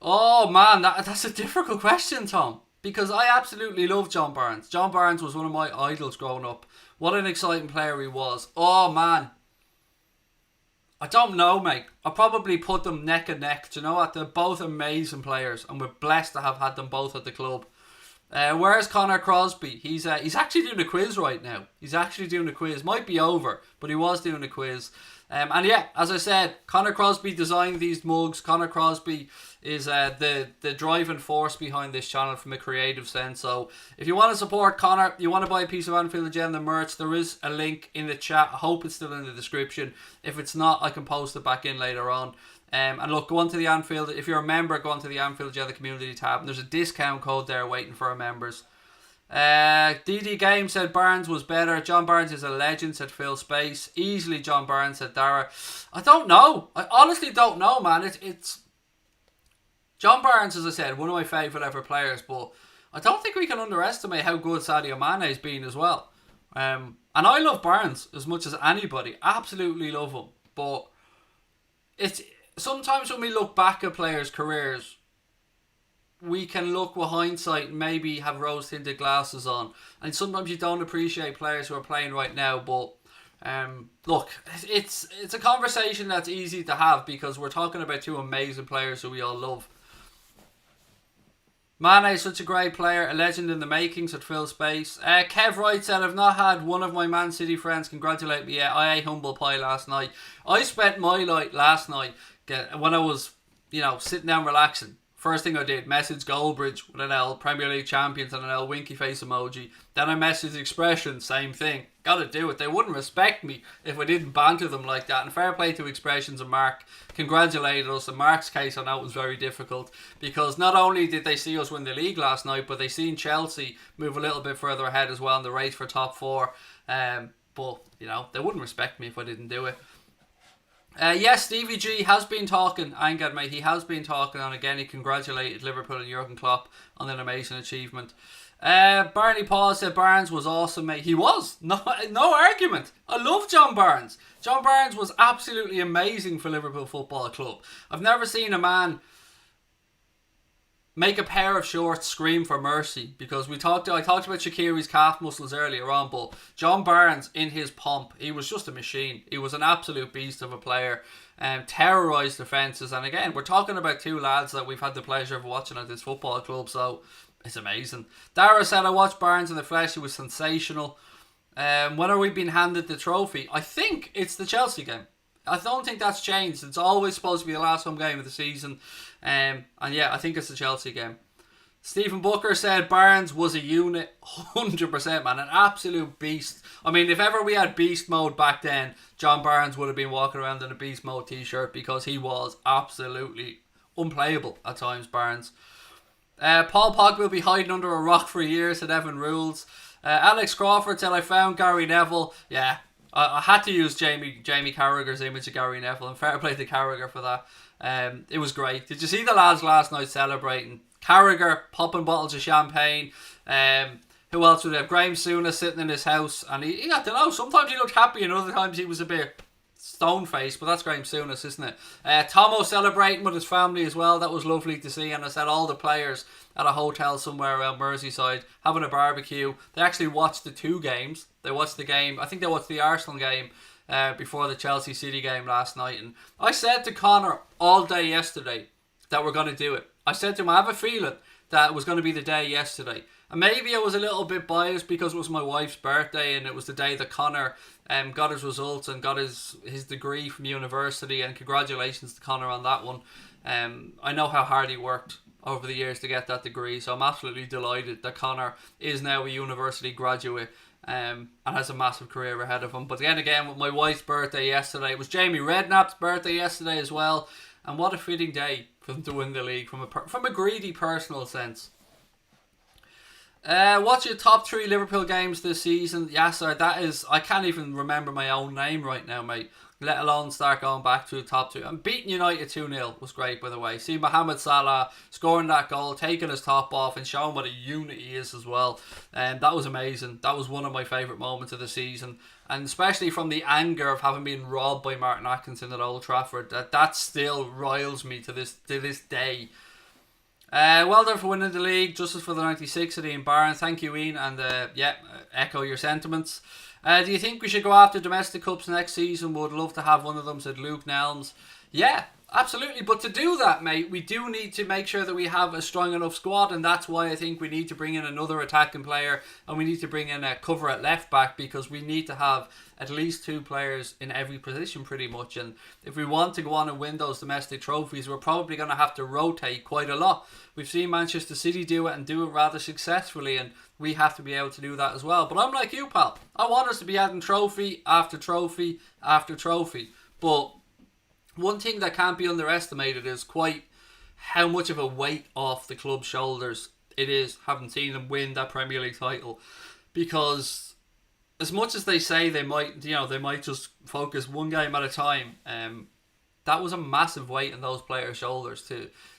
Oh, man, that's a difficult question, Tom. Because I absolutely love John Barnes. John Barnes was one of my idols growing up. What an exciting player he was. Oh, man. I don't know, mate. I'll probably put them neck and neck. Do you know what? They're both amazing players, and we're blessed to have had them both at the club. Where's Connor Crosby? He's actually doing a quiz right now. He's actually doing a quiz. Might be over, but he was doing a quiz. And yeah, as I said, Connor Crosby designed these mugs. Connor Crosby is the driving force behind this channel from a creative sense. So if you want to support Connor, you want to buy a piece of Anfield Agenda merch, there is a link in the chat. I hope it's still in the description. If it's not, I can post it back in later on. And look, go on to the Anfield. If you're a member, go on to the Anfield Agenda community tab. And there's a discount code there waiting for our members. DD Game said Barnes was better. John Barnes is a legend, said Phil Space. Easily John Barnes, said Dara. I don't know. I honestly don't know, man. It's John Barnes, as I said, one of my favourite ever players, but I don't think we can underestimate how good Sadio Mane has been as well. And I love Barnes as much as anybody. Absolutely love him. But it's sometimes when we look back at players' careers, we can look with hindsight and maybe have rose-tinted glasses on. And sometimes you don't appreciate players who are playing right now. But look, it's a conversation that's easy to have because we're talking about two amazing players who we all love. Mane is such a great player, a legend in the making, said Phil Space. Kev Wright said, I've not had one of my Man City friends congratulate me yet. I ate humble pie last night. I spent my night last night when I was, sitting down relaxing. First thing I did, message Goldbridge with an L, Premier League champions and an L winky face emoji. Then I messaged Expression, same thing. Gotta do it. They wouldn't respect me if I didn't banter them like that. And fair play to Expressions and Mark. Congratulated us. In Mark's case, I know it was very difficult because not only did they see us win the league last night, but they seen Chelsea move a little bit further ahead as well in the race for top four. But, they wouldn't respect me if I didn't do it. Yes, Stevie G has been talking. Angad, mate, he has been talking, and again, he congratulated Liverpool and Jurgen Klopp on an amazing achievement. Barney Paul said Barnes was awesome, mate. He was. No argument. I love John Barnes. John Barnes was absolutely amazing for Liverpool Football Club. I've never seen a man make a pair of shorts scream for mercy, because I talked about Shaqiri's calf muscles earlier on, but John Barnes in his pomp, he was just a machine. He was an absolute beast of a player, terrorised defences, and again, we're talking about two lads that we've had the pleasure of watching at this football club, so it's amazing. Dara said, I watched Barnes in the flesh, he was sensational. When are we being handed the trophy? I think it's the Chelsea game. I don't think that's changed. It's always supposed to be the last home game of the season. And yeah, I think it's the Chelsea game. Stephen Booker said Barnes was a unit. 100%, man. An absolute beast. I mean, if ever we had beast mode back then, John Barnes would have been walking around in a beast mode t-shirt because he was absolutely unplayable at times, Barnes. Paul Pogba will be hiding under a rock for years, said Evan Rules. Alex Crawford said, I found Gary Neville. Yeah, I had to use Jamie Carragher's image of Gary Neville, and fair play to Carragher for that. It was great. Did you see the lads last night celebrating? Carragher popping bottles of champagne. Who else would have? Graham Souness sitting in his house, and he I don't know, sometimes he looked happy and other times he was a bit stone-faced, but that's Graham Souness, isn't it? Timo celebrating with his family as well. That was lovely to see, and I said all the players at a hotel somewhere around Merseyside having a barbecue. They actually watched the two games. They watched the game, I think they watched the Arsenal game before the Chelsea City game last night, and I said to Connor all day yesterday that we're going to do it. I said to him, I have a feeling that it was going to be the day yesterday. And maybe I was a little bit biased because it was my wife's birthday and it was the day that Connor got his results and got his degree from university, and congratulations to Connor on that one. I know how hard he worked over the years to get that degree, so I'm absolutely delighted that Connor is now a university graduate and has a massive career ahead of him. But then again, with my wife's birthday yesterday, it was Jamie Redknapp's birthday yesterday as well, and what a fitting day for them to win the league from a greedy personal sense. What's your top 3 Liverpool games this season? Yeah, sir, that is, I can't even remember my own name right now, mate. let alone start going back to the top two. And beating United 2-0 was great, by the way. See Mohamed Salah scoring that goal, taking his top off and showing what a unit he is as well. And that was amazing. That was one of my favourite moments of the season. And especially from the anger of having been robbed by Martin Atkinson at Old Trafford. That still riles me to this day. Well done for winning the league. Justice for the 96 at Ian Barron. Thank you, Ian. And echo your sentiments. Do you think we should go after domestic cups next season? Would love to have one of them, said Luke Nelms. Yeah, absolutely. But to do that, mate, we do need to make sure that we have a strong enough squad. And that's why I think we need to bring in another attacking player. And we need to bring in a cover at left back, because we need to have at least 2 players in every position pretty much. And if we want to go on and win those domestic trophies, we're probably going to have to rotate quite a lot. We've seen Manchester City do it and do it rather successfully, and we have to be able to do that as well. But I'm like you, pal. I want us to be adding trophy after trophy after trophy. But one thing that can't be underestimated is quite how much of a weight off the club's shoulders it is having seen them win that Premier League title. Because as much as they say they might just focus one game at a time, that was a massive weight on those players' shoulders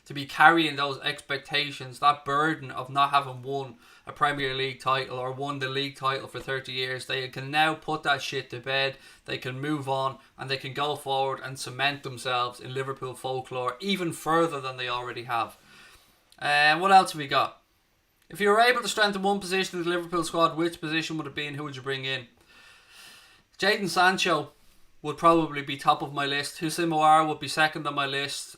to be carrying those expectations, that burden of not having won a Premier League title or won the league title for 30 years. They can now put that shit to bed. They can move on and they can go forward and cement themselves in Liverpool folklore even further than they already have. What else have we got? If you were able to strengthen one position of the Liverpool squad, which position would it be and who would you bring in? Jadon Sancho would probably be top of my list. Houssem Aouar would be second on my list.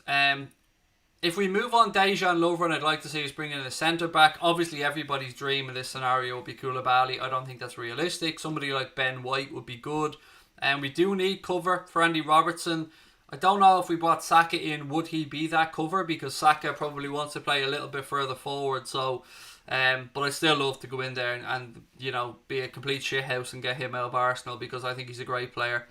If we move on Dejan Lovren, I'd like to see us bring in a centre back. Obviously, everybody's dream in this scenario would be Koulibaly. I don't think that's realistic. Somebody like Ben White would be good. And we do need cover for Andy Robertson. I don't know if we brought Saka in, would he be that cover? Because Saka probably wants to play a little bit further forward. So, but I still love to go in there and be a complete shithouse and get him out of Arsenal, because I think he's a great player.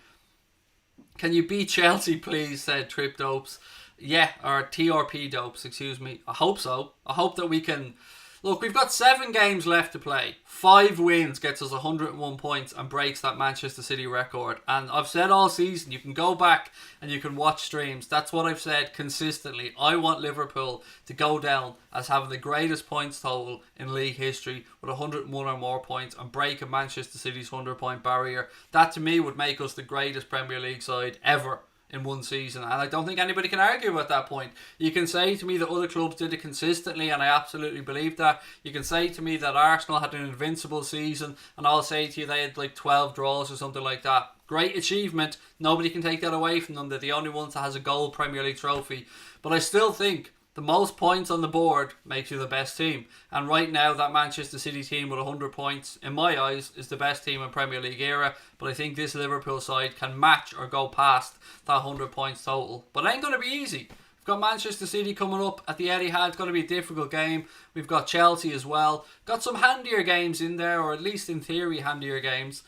Can you beat Chelsea, please? Said Trip Dopes. Yeah, or TRP Dopes, excuse me. I hope so. I hope that we can... Look, we've got 7 games left to play. 5 wins gets us 101 points and breaks that Manchester City record. And I've said all season, you can go back and you can watch streams. That's what I've said consistently. I want Liverpool to go down as having the greatest points total in league history with 101 or more points and breaking Manchester City's 100-point barrier. That to me would make us the greatest Premier League side ever in one season, and I don't think anybody can argue at that point. You can say to me that other clubs did it consistently, and I absolutely believe that. You can say to me that Arsenal had an invincible season, and I'll say to you they had like 12 draws or something like that. Great achievement. Nobody can take that away from them. They're the only ones that has a gold Premier League trophy. But I still think the most points on the board makes you the best team. And right now, that Manchester City team with 100 points, in my eyes, is the best team in Premier League era. But I think this Liverpool side can match or go past that 100 points total. But it ain't going to be easy. We've got Manchester City coming up at the Etihad. It's going to be a difficult game. We've got Chelsea as well. Got some handier games in there, or at least in theory, handier games.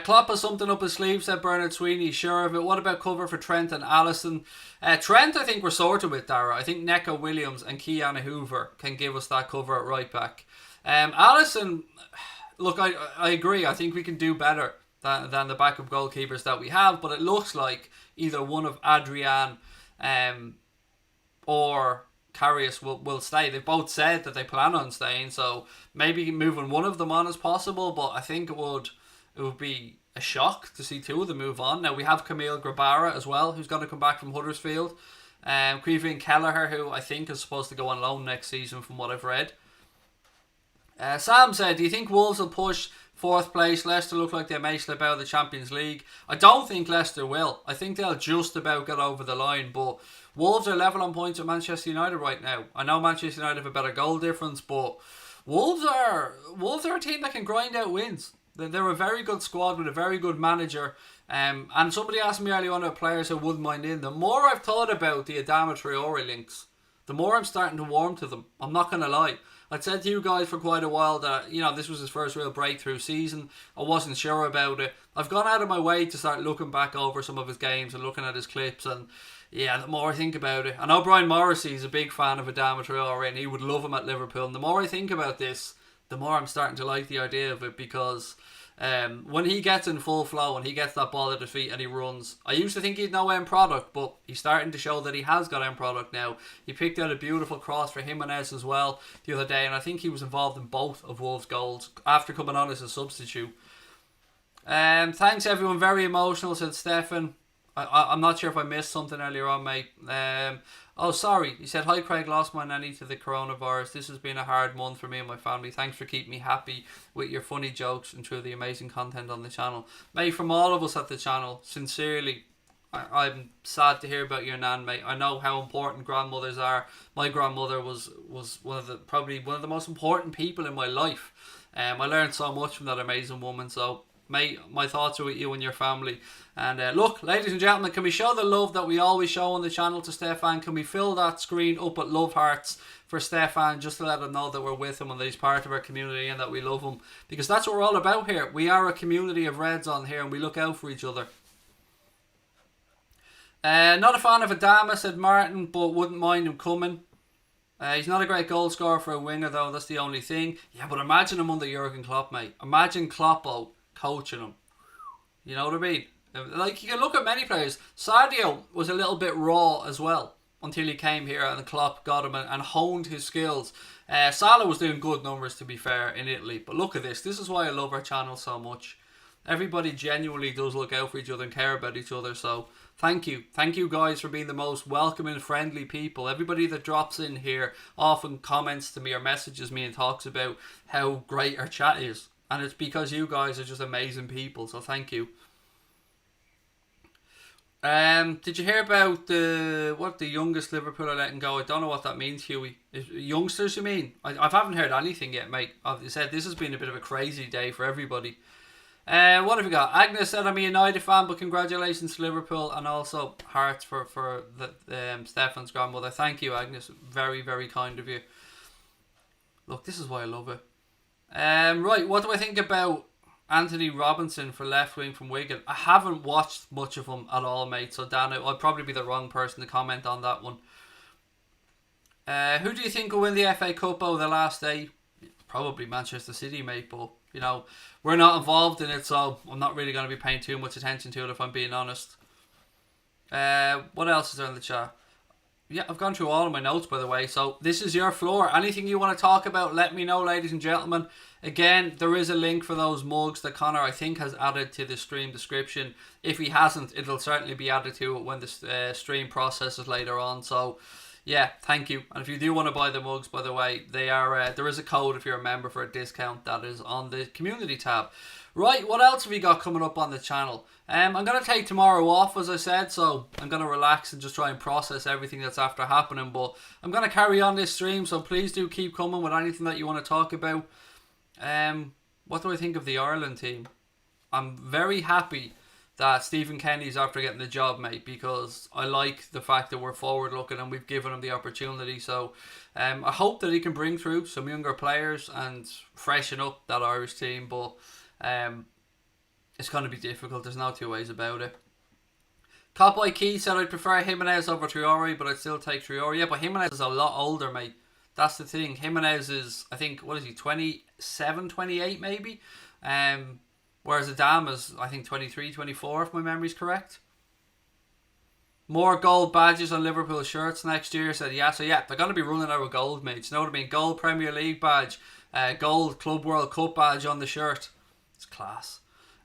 Klopp has something up his sleeve, said Bernard Sweeney. Sure of it. What about cover for Trent and Alisson? Trent, I think we're sorted with, Dara. I think Neco Williams and Keane Hoover can give us that cover at right back. Alisson, look, I agree. I think we can do better than the backup goalkeepers that we have, but it looks like either one of Adrian or Karius will stay. They've both said that they plan on staying, so maybe moving one of them on is possible, but I think it would be a shock to see 2 of them move on. Now we have Camille Grabara as well, who's going to come back from Huddersfield. Caoimhín Kelleher, who I think is supposed to go on loan next season from what I've read. Sam said, do you think Wolves will push 4th place? Leicester look like they may slip out of the Champions League. I don't think Leicester will. I think they'll just about get over the line, but Wolves are level on points with Manchester United right now. I know Manchester United have a better goal difference, but Wolves are a team that can grind out wins. They're a very good squad with a very good manager. And somebody asked me earlier on about players who wouldn't mind in. The more I've thought about the Adama Traore links, the more I'm starting to warm to them. I'm not going to lie. I'd said to you guys for quite a while that, this was his first real breakthrough season. I wasn't sure about it. I've gone out of my way to start looking back over some of his games and looking at his clips, and the more I think about it. I know Brian Morrissey is a big fan of Adama Traore and he would love him at Liverpool. And the more I think about this, the more I'm starting to like the idea of it, because When he gets in full flow and he gets that ball at his feet and he runs, I used to think he'd no end product, but he's starting to show that he has got end product now. He picked out a beautiful cross for Jimenez as well the other day, and I think he was involved in both of Wolves' goals after coming on as a substitute. Thanks everyone, very emotional, said Stefan. I'm not sure if I missed something earlier on, mate. Oh, sorry. He said, hi Craig, lost my nanny to the coronavirus. This has been a hard month for me and my family. Thanks for keeping me happy with your funny jokes and through the amazing content on the channel. Mate, from all of us at the channel, sincerely, I'm sad to hear about your nan, mate. I know how important grandmothers are. My grandmother was probably one of the most important people in my life. I learned so much from that amazing woman, so mate, my thoughts are with you and your family. And look, ladies and gentlemen, can we show the love that we always show on the channel to Stefan? Can we fill that screen up with love hearts for Stefan, just to let him know that we're with him and that he's part of our community and that we love him? Because that's what we're all about here. We are a community of Reds on here and we look out for each other. Not a fan of Adama, said Martin, but wouldn't mind him coming. He's not a great goal scorer for a winger though, that's the only thing. Yeah, but imagine him under Jurgen Klopp, mate. Imagine Kloppo coaching him. You know what I mean? Like, you can look at many players. Sadio was a little bit raw as well until he came here and Klopp got him and honed his skills. Salah was doing good numbers, to be fair, in Italy. But look at this. This is why I love our channel so much. Everybody genuinely does look out for each other and care about each other. So thank you. Thank you guys for being the most welcoming, friendly people. Everybody that drops in here often comments to me or messages me and talks about how great our chat is. And it's because you guys are just amazing people. So thank you. Did you hear about the youngest Liverpool are letting go? I don't know what that means, Huey. Youngsters, you mean? I haven't heard anything yet, mate. I've said this has been a bit of a crazy day for everybody. What have we got? Agnes said I'm a United fan, but congratulations to Liverpool, and also hearts for the Stefan's grandmother. Thank you, Agnes. Very, very kind of you. Look, this is why I love it. Right, what do I think about Anthony Robinson for left wing from Wigan? I haven't watched much of him at all, mate, so Dan, I'd probably be the wrong person to comment on that one. Who do you think will win the FA Cup over the last day? Probably Manchester City, mate, but you know, we're not involved in it, so I'm not really going to be paying too much attention to it if I'm being honest. What else is there in the chat? Yeah, I've gone through all of my notes, by the way, so this is your floor. Anything you want to talk about, let me know, ladies and gentlemen. Again, there is a link for those mugs that Connor, I think, has added to the stream description. If he hasn't, it'll certainly be added to it when the stream processes later on. So, yeah, thank you. And if you do want to buy the mugs, by the way, they are there is a code if you're a member for a discount that is on the community tab. Right, what else have we got coming up on the channel? I'm going to take tomorrow off, as I said, so I'm going to relax and just try and process everything that's after happening. But I'm going to carry on this stream, so please do keep coming with anything that you want to talk about. What do I think of the Ireland team? I'm very happy that Stephen Kenny's after getting the job, mate, because I like the fact that we're forward looking and we've given him the opportunity. So I hope that he can bring through some younger players and freshen up that Irish team, but it's going to be difficult. There's no two ways about it. Cowboy Key said I'd prefer Jimenez over Traore, but I'd still take Traore. Yeah, but Jimenez is a lot older, mate. That's the thing. Jimenez is, I think, what is he, 27, 28 maybe? Whereas Adama's, I think, 23, 24, if my memory's correct. More gold badges on Liverpool shirts next year, said yeah. So yeah, they're going to be running out of gold, mates. You know what I mean? Gold Premier League badge, gold Club World Cup badge on the shirt. It's class.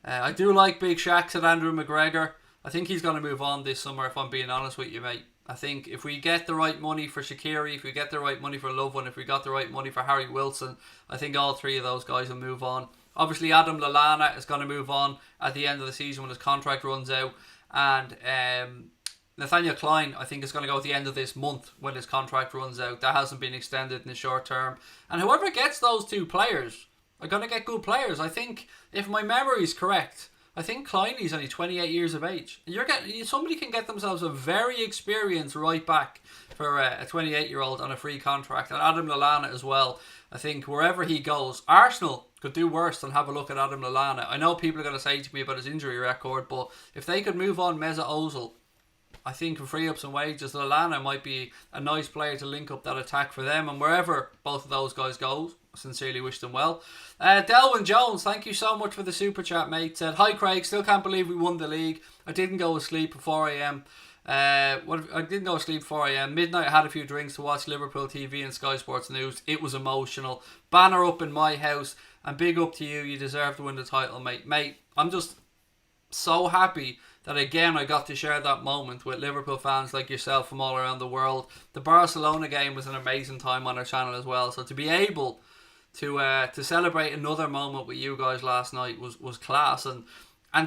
I do like Big Shaq, said Andrew McGregor. I think he's going to move on this summer, if I'm being honest with you, mate. I think if we get the right money for Shaqiri, if we get the right money for Loveland, if we got the right money for Harry Wilson, I think all three of those guys will move on. Obviously, Adam Lallana is going to move on at the end of the season when his contract runs out. And Nathaniel Klein, I think, is going to go at the end of this month when his contract runs out. That hasn't been extended in the short term. And whoever gets those two players are going to get good players. I think, if my memory is correct, I think Kleiny's only 28 years of age. Somebody can get themselves a very experienced right back for a 28-year-old on a free contract. And Adam Lallana as well. I think wherever he goes, Arsenal could do worse than have a look at Adam Lallana. I know people are going to say to me about his injury record, but if they could move on Mesut Ozil, I think can free up some wages. Lallana might be a nice player to link up that attack for them, and wherever both of those guys go, I sincerely wish them well. Delwyn Jones, thank you so much for the super chat, mate. Said, hi Craig, still can't believe we won the league. I didn't go to sleep at 4 a.m. I didn't go to sleep 4 a.m. Midnight I had a few drinks to watch Liverpool TV and Sky Sports News. It was emotional. Banner up in my house, and big up to you. You deserve to win the title, mate. Mate, I'm just so happy that again I got to share that moment with Liverpool fans like yourself from all around the world. The Barcelona game was an amazing time on our channel as well. So to be able to celebrate another moment with you guys last night was class. And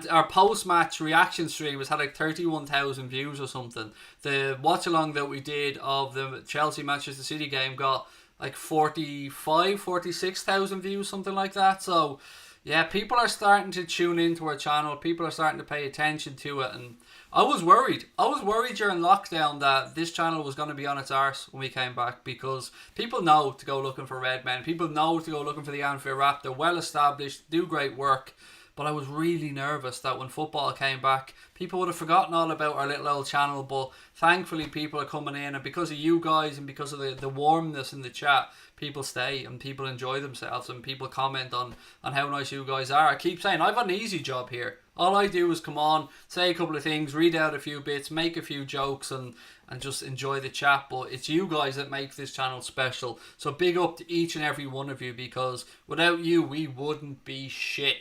our post-match reaction stream has had like 31,000 views or something. The watch-along that we did of the Chelsea-Manchester City game got like 46,000 views, something like that. So, yeah, people are starting to tune into our channel. People are starting to pay attention to it. And I was worried. I was worried during lockdown that this channel was going to be on its arse when we came back, because people know to go looking for red men. People know to go looking for the Anfield Rap. They're well established, do great work. But I was really nervous that when football came back, people would have forgotten all about our little old channel. But thankfully, people are coming in, and because of you guys and because of the warmness in the chat, people stay and people enjoy themselves and people comment on how nice you guys are. I keep saying I've an easy job here. All I do is come on, say a couple of things, read out a few bits, make a few jokes, and just enjoy the chat. But it's you guys that make this channel special. So big up to each and every one of you, because without you, we wouldn't be shit.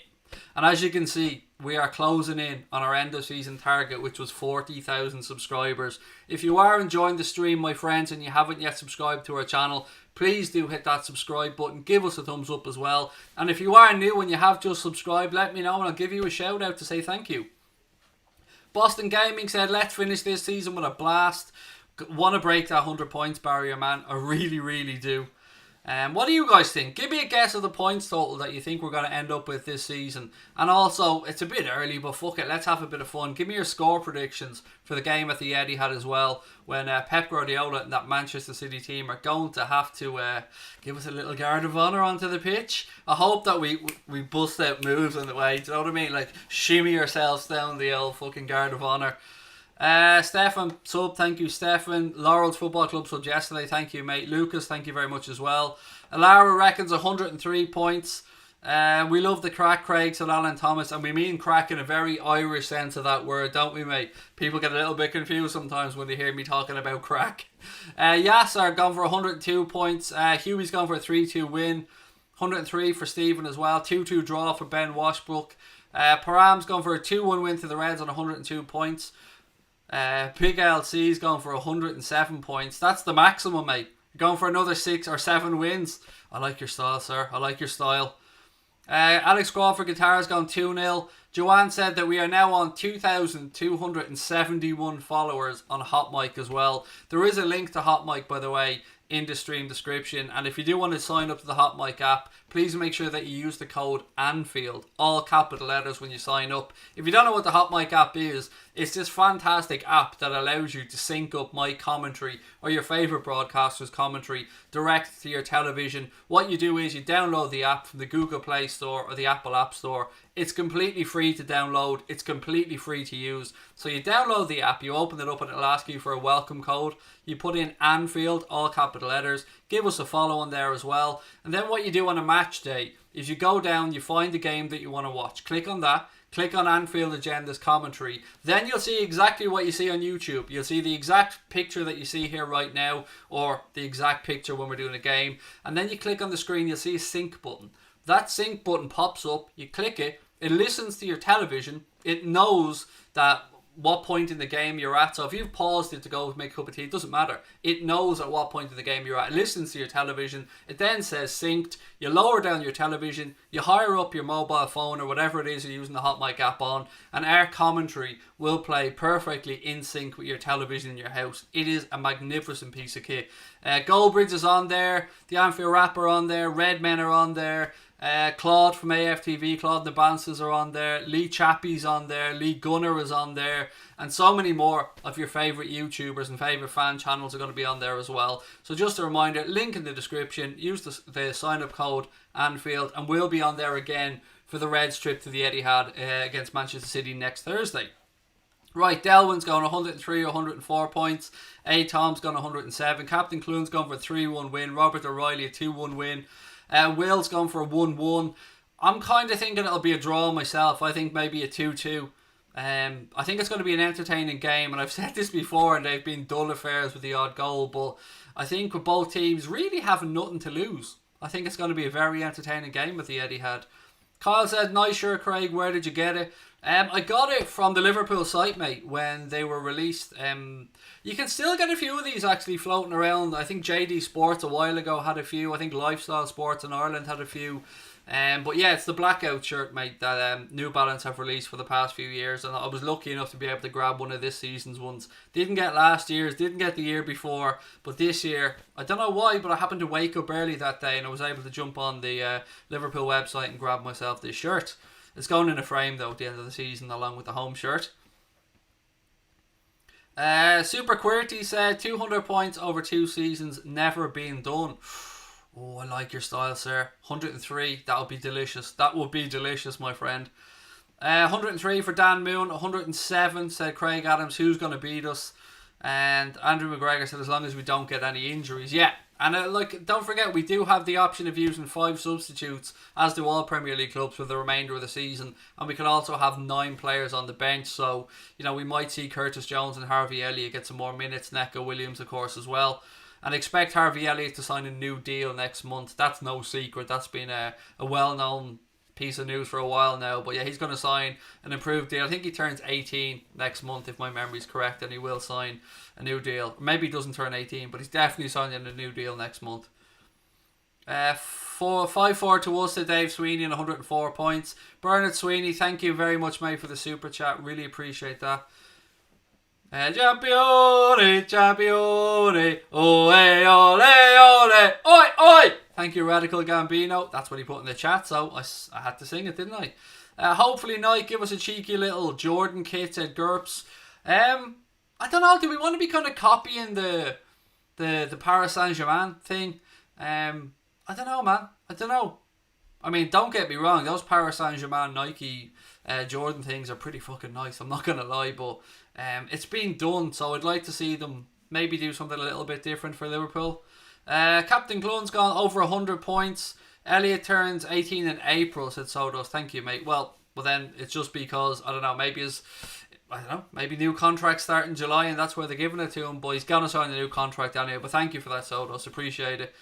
And as you can see, we are closing in on our end of season target, which was 40,000 subscribers. If you are enjoying the stream, my friends, and you haven't yet subscribed to our channel, please do hit that subscribe button. Give us a thumbs up as well. And if you are new and you have just subscribed, let me know and I'll give you a shout out to say thank you. Boston Gaming said, let's finish this season with a blast. Want to break that 100 points barrier, man. I really, really do. What do you guys think? Give me a guess of the points total that you think we're going to end up with this season. And also, it's a bit early, but fuck it, let's have a bit of fun. Give me your score predictions for the game at the Etihad as well, when Pep Guardiola and that Manchester City team are going to have to give us a little guard of honour onto the pitch. I hope that we bust out moves on the way, do you know what I mean? Like, shimmy ourselves down the old fucking guard of honour. Stefan sub, thank you Stefan. Laurel's Football Club sub yesterday, thank you mate. Lucas, thank you very much as well. Alara reckons 103 points. We love the crack, Craig, said Alan Thomas, and we mean crack in a very Irish sense of that word, don't we mate? People get a little bit confused sometimes when they hear me talking about crack. Yasser gone for 102 points. Huey's gone for a 3-2 win. 103 for Stephen as well. 2-2 draw for Ben Washbrook. Param's gone for a 2-1 win to the Reds on 102 points. Big LC's gone for 107 points. That's the maximum, mate. You're going for another 6 or 7 wins. I like your style, sir. I like your style. Alex Crawford Guitar's gone 2-0. Joanne said that we are now on 2,271 followers on Hot Mic as well. There is a link to Hot Mic, by the way, in the stream description, and if you do want to sign up to the Hot Mic app, please make sure that you use the code Anfield, all capital letters, when you sign up. If you don't know what the Hot Mic app is, it's this fantastic app that allows you to sync up my commentary or your favourite broadcaster's commentary direct to your television. What you do is you download the app from the Google Play Store or the Apple App Store. It's completely free to download. It's completely free to use. So you download the app, you open it up, and it'll ask you for a welcome code. You put in Anfield, all capital letters. Give us a follow on there as well. And then what you do on a match day is you go down, you find the game that you want to watch. Click on that. Click on Anfield Agenda's commentary. Then you'll see exactly what you see on YouTube. You'll see the exact picture that you see here right now, or the exact picture when we're doing a game. And then you click on the screen, you'll see a sync button. That sync button pops up, you click it, it listens to your television, it knows that what point in the game you're at. So if you've paused it to go make a cup of tea, it doesn't matter. It knows at what point in the game you're at. It listens to your television. It then says synced. You lower down your television. You hire up your mobile phone or whatever it is you're using the Hot Mic app on, and our commentary will play perfectly in sync with your television in your house. It is a magnificent piece of kit. Goldbridge is on there. The Anfield Rap are on there. Red Men are on there. Claude from AFTV, Claude the Bounces are on there. Lee Chappie's on there. Lee Gunner is on there. And so many more of your favourite YouTubers and favourite fan channels are going to be on there as well. So just a reminder, link in the description. Use the sign-up code Anfield, and we'll be on there again for the Reds trip to the Etihad against Manchester City next Thursday. Right, Delwyn's going 103, 104 points. A. Tom's gone 107. Captain Clune's gone for a 3-1 win. Robert O'Reilly a 2-1 win. Will's gone for a 1-1. I'm kind of thinking it'll be a draw myself. I think maybe a 2-2. I think it's going to be an entertaining game, and I've said this before, and they've been dull affairs with the odd goal, but I think with both teams really having nothing to lose, I think it's going to be a very entertaining game with the Etihad. Kyle said, nice shirt, Craig, where did you get it? I got it from the Liverpool site, mate, when they were released. You can still get a few of these actually floating around. I think JD Sports a while ago had a few. I think Lifestyle Sports in Ireland had a few. But yeah, it's the blackout shirt, mate, that New Balance have released for the past few years, and I was lucky enough to be able to grab one of this season's ones. Didn't get last year's, didn't get the year before, but this year, I don't know why, but I happened to wake up early that day and I was able to jump on the Liverpool website and grab myself this shirt. It's going in a frame though at the end of the season along with the home shirt. Super Quirty said 200 points over 2 seasons, never been done. Oh, I like your style, sir. 103, that would be delicious. That would be delicious, my friend. 103 for Dan Moon. 107 said Craig Adams, who's going to beat us? And Andrew McGregor said as long as we don't get any injuries. Yeah, and don't forget, we do have the option of using 5 substitutes, as do all Premier League clubs, for the remainder of the season. And we can also have 9 players on the bench. So, we might see Curtis Jones and Harvey Elliott get some more minutes. Neco Williams, of course, as well. And expect Harvey Elliott to sign a new deal next month. That's no secret. That's been a well-known piece of news for a while now. But yeah, he's going to sign an improved deal. I think he turns 18 next month, if my memory's correct, and he will sign a new deal. Maybe he doesn't turn 18, but he's definitely signing a new deal next month. 5-4 to us to Dave Sweeney and 104 points. Bernard Sweeney, thank you very much, mate, for the super chat. Really appreciate that. Champione, champione, ole, ole, ole, oi, oi! Thank you, Radical Gambino. That's what he put in the chat, so I had to sing it, didn't I? Hopefully, Nike give us a cheeky little Jordan kit, said Gerps. I don't know, do we want to be kind of copying the Paris Saint-Germain thing? I don't know, man. I don't know. I mean, don't get me wrong, those Paris Saint-Germain Nike Jordan things are pretty fucking nice, I'm not going to lie, but it's been done, so I'd like to see them maybe do something a little bit different for Liverpool. Captain Clun's gone over 100 points. Elliot turns 18 in April, said Sodos. Thank you, mate. Well, then it's just because, I don't know, maybe new contract start in July and that's where they're giving it to him, but he's going to sign a new contract anyway. But thank you for that, Sodos. Appreciate it.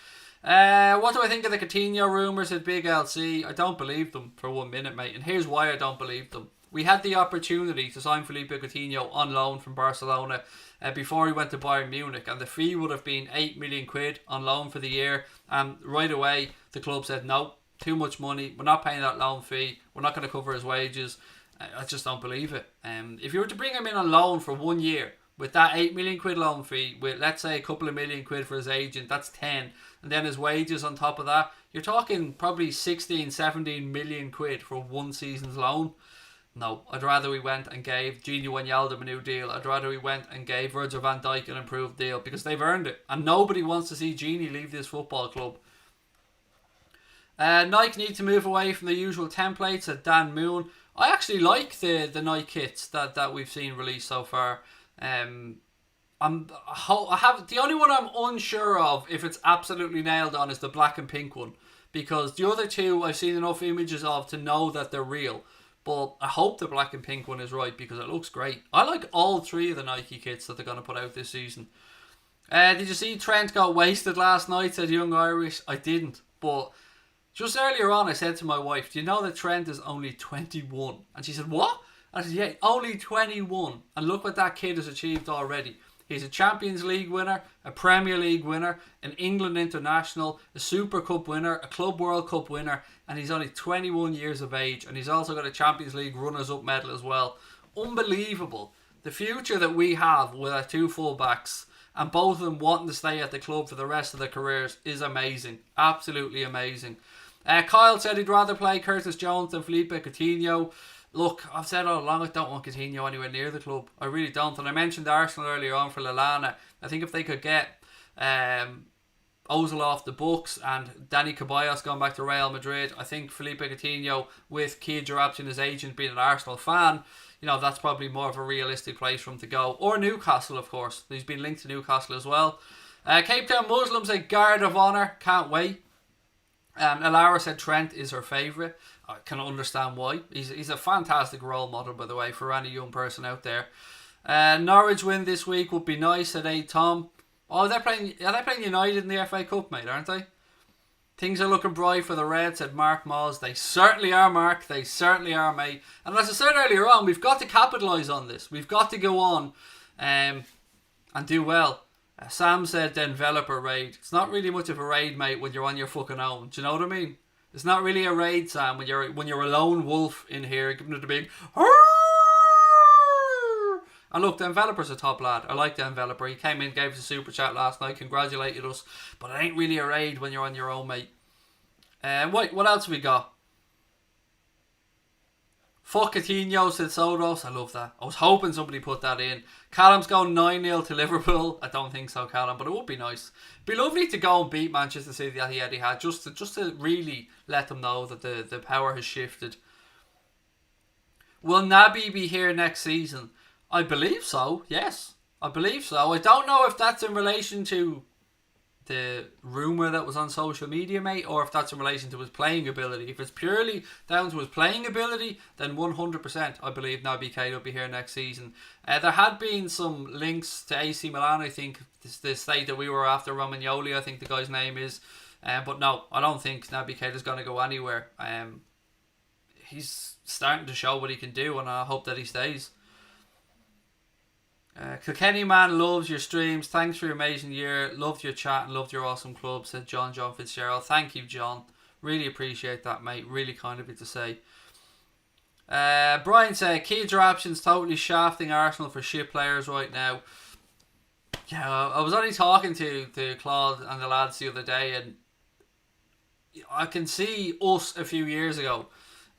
What do I think of the Coutinho rumours at Big LC? I don't believe them for 1 minute, mate. And here's why I don't believe them. We had the opportunity to sign Felipe Coutinho on loan from Barcelona before he went to Bayern Munich, and the fee would have been 8 million quid on loan for the year. And right away, the club said, no, too much money. We're not paying that loan fee. We're not going to cover his wages. I just don't believe it. If you were to bring him in on loan for 1 year, with that 8 million quid loan fee, with let's say a couple of million quid for his agent, that's 10. And then his wages on top of that, you're talking probably 16, 17 million quid for 1 season's loan. No, I'd rather we went and gave Gini Wijnaldum a new deal. I'd rather we went and gave Virgil van Dijk an improved deal, because they've earned it. And nobody wants to see Gini leave this football club. Nike need to move away from the usual templates at Dan Moon. I actually like the Nike kits that we've seen released so far. The only one I'm unsure of if it's absolutely nailed on is the black and pink one, because the other two I've seen enough images of to know that they're real. But I hope the black and pink one is right, because it looks great. I like all 3 of the Nike kits that they're going to put out this season. Did you see Trent got wasted last night, said Young Irish? I didn't, but just earlier on I said to my wife, do you know that Trent is only 21? And she said, what? I said, yeah, only 21. And look what that kid has achieved already. He's a Champions League winner, a Premier League winner, an England international, a Super Cup winner, a Club World Cup winner, and he's only 21 years of age, and he's also got a Champions League runners-up medal as well. Unbelievable. The future that we have with our 2 full-backs, and both of them wanting to stay at the club for the rest of their careers, is amazing. Absolutely amazing. Kyle said he'd rather play Curtis Jones than Felipe Coutinho. Look, I've said all along I don't want Coutinho anywhere near the club. I really don't. And I mentioned Arsenal earlier on for Lallana. I think if they could get Ozil off the books and Danny Ceballos going back to Real Madrid, I think Felipe Coutinho, with Kia Jarabtin, his agent, being an Arsenal fan, that's probably more of a realistic place for him to go. Or Newcastle, of course. He's been linked to Newcastle as well. Cape Town Muslims say Guard of Honour. Can't wait. Alara said Trent is her favourite. I can understand why. He's a fantastic role model, by the way, for any young person out there. Norwich win this week would be nice, said A. Tom. Oh, are they playing United in the FA Cup, mate, aren't they? Things are looking bright for the Reds, said Mark Moss. They certainly are, Mark. They certainly are, mate. And as I said earlier on, we've got to capitalise on this. We've got to go on and do well. Sam said the enveloper raid. It's not really much of a raid, mate, when you're on your fucking own. Do you know what I mean? It's not really a raid, Sam, when you're a lone wolf in here, giving it a big... And look, the enveloper's a top lad. I like the enveloper. He came in, gave us a super chat last night, congratulated us. But it ain't really a raid when you're on your own, mate. What else have we got? Fuck Coutinho, said Sodos. I love that. I was hoping somebody put that in. Callum's going 9-0 to Liverpool. I don't think so, Callum, but it would be nice. It'd be lovely to go and beat Manchester City that he had, just to really let them know that the power has shifted. Will Naby be here next season? I believe so, yes. I believe so. I don't know if that's in relation to the rumour that was on social media, mate, or if that's in relation to his playing ability. If it's purely down to his playing ability, then 100% I believe Naby Keita will be here next season. There had been some links to AC Milan, I think, the state that we were after, Romagnoli, I think the guy's name is. But no, I don't think Naby Keita is going to go anywhere. He's starting to show what he can do, and I hope that he stays. Kilkenny man loves your streams. Thanks for your amazing year. Loved your chat and loved your awesome club, said John Fitzgerald. Thank you, John. Really appreciate that, mate. Really kind of you to say. Brian said key options totally shafting Arsenal for shit players right now. Yeah, I was only talking to Claude and the lads the other day, and I can see us a few years ago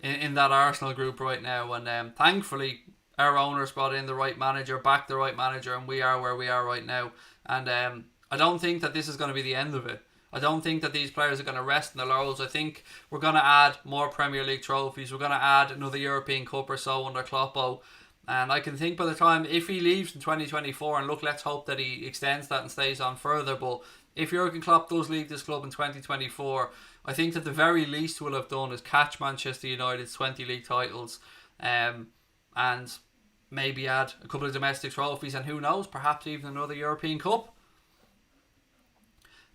in that Arsenal group right now, and thankfully our owners brought in the right manager, backed the right manager, and we are where we are right now. And I don't think that this is going to be the end of it. I don't think that these players are going to rest in their laurels. I think we're going to add more Premier League trophies. We're going to add another European Cup or so under Kloppo. And I can think by the time, if he leaves in 2024, and look, let's hope that he extends that and stays on further. But if Jurgen Klopp does leave this club in 2024, I think that the very least we'll have done is catch Manchester United's 20 league titles. And maybe add a couple of domestic trophies, and who knows, perhaps even another European Cup.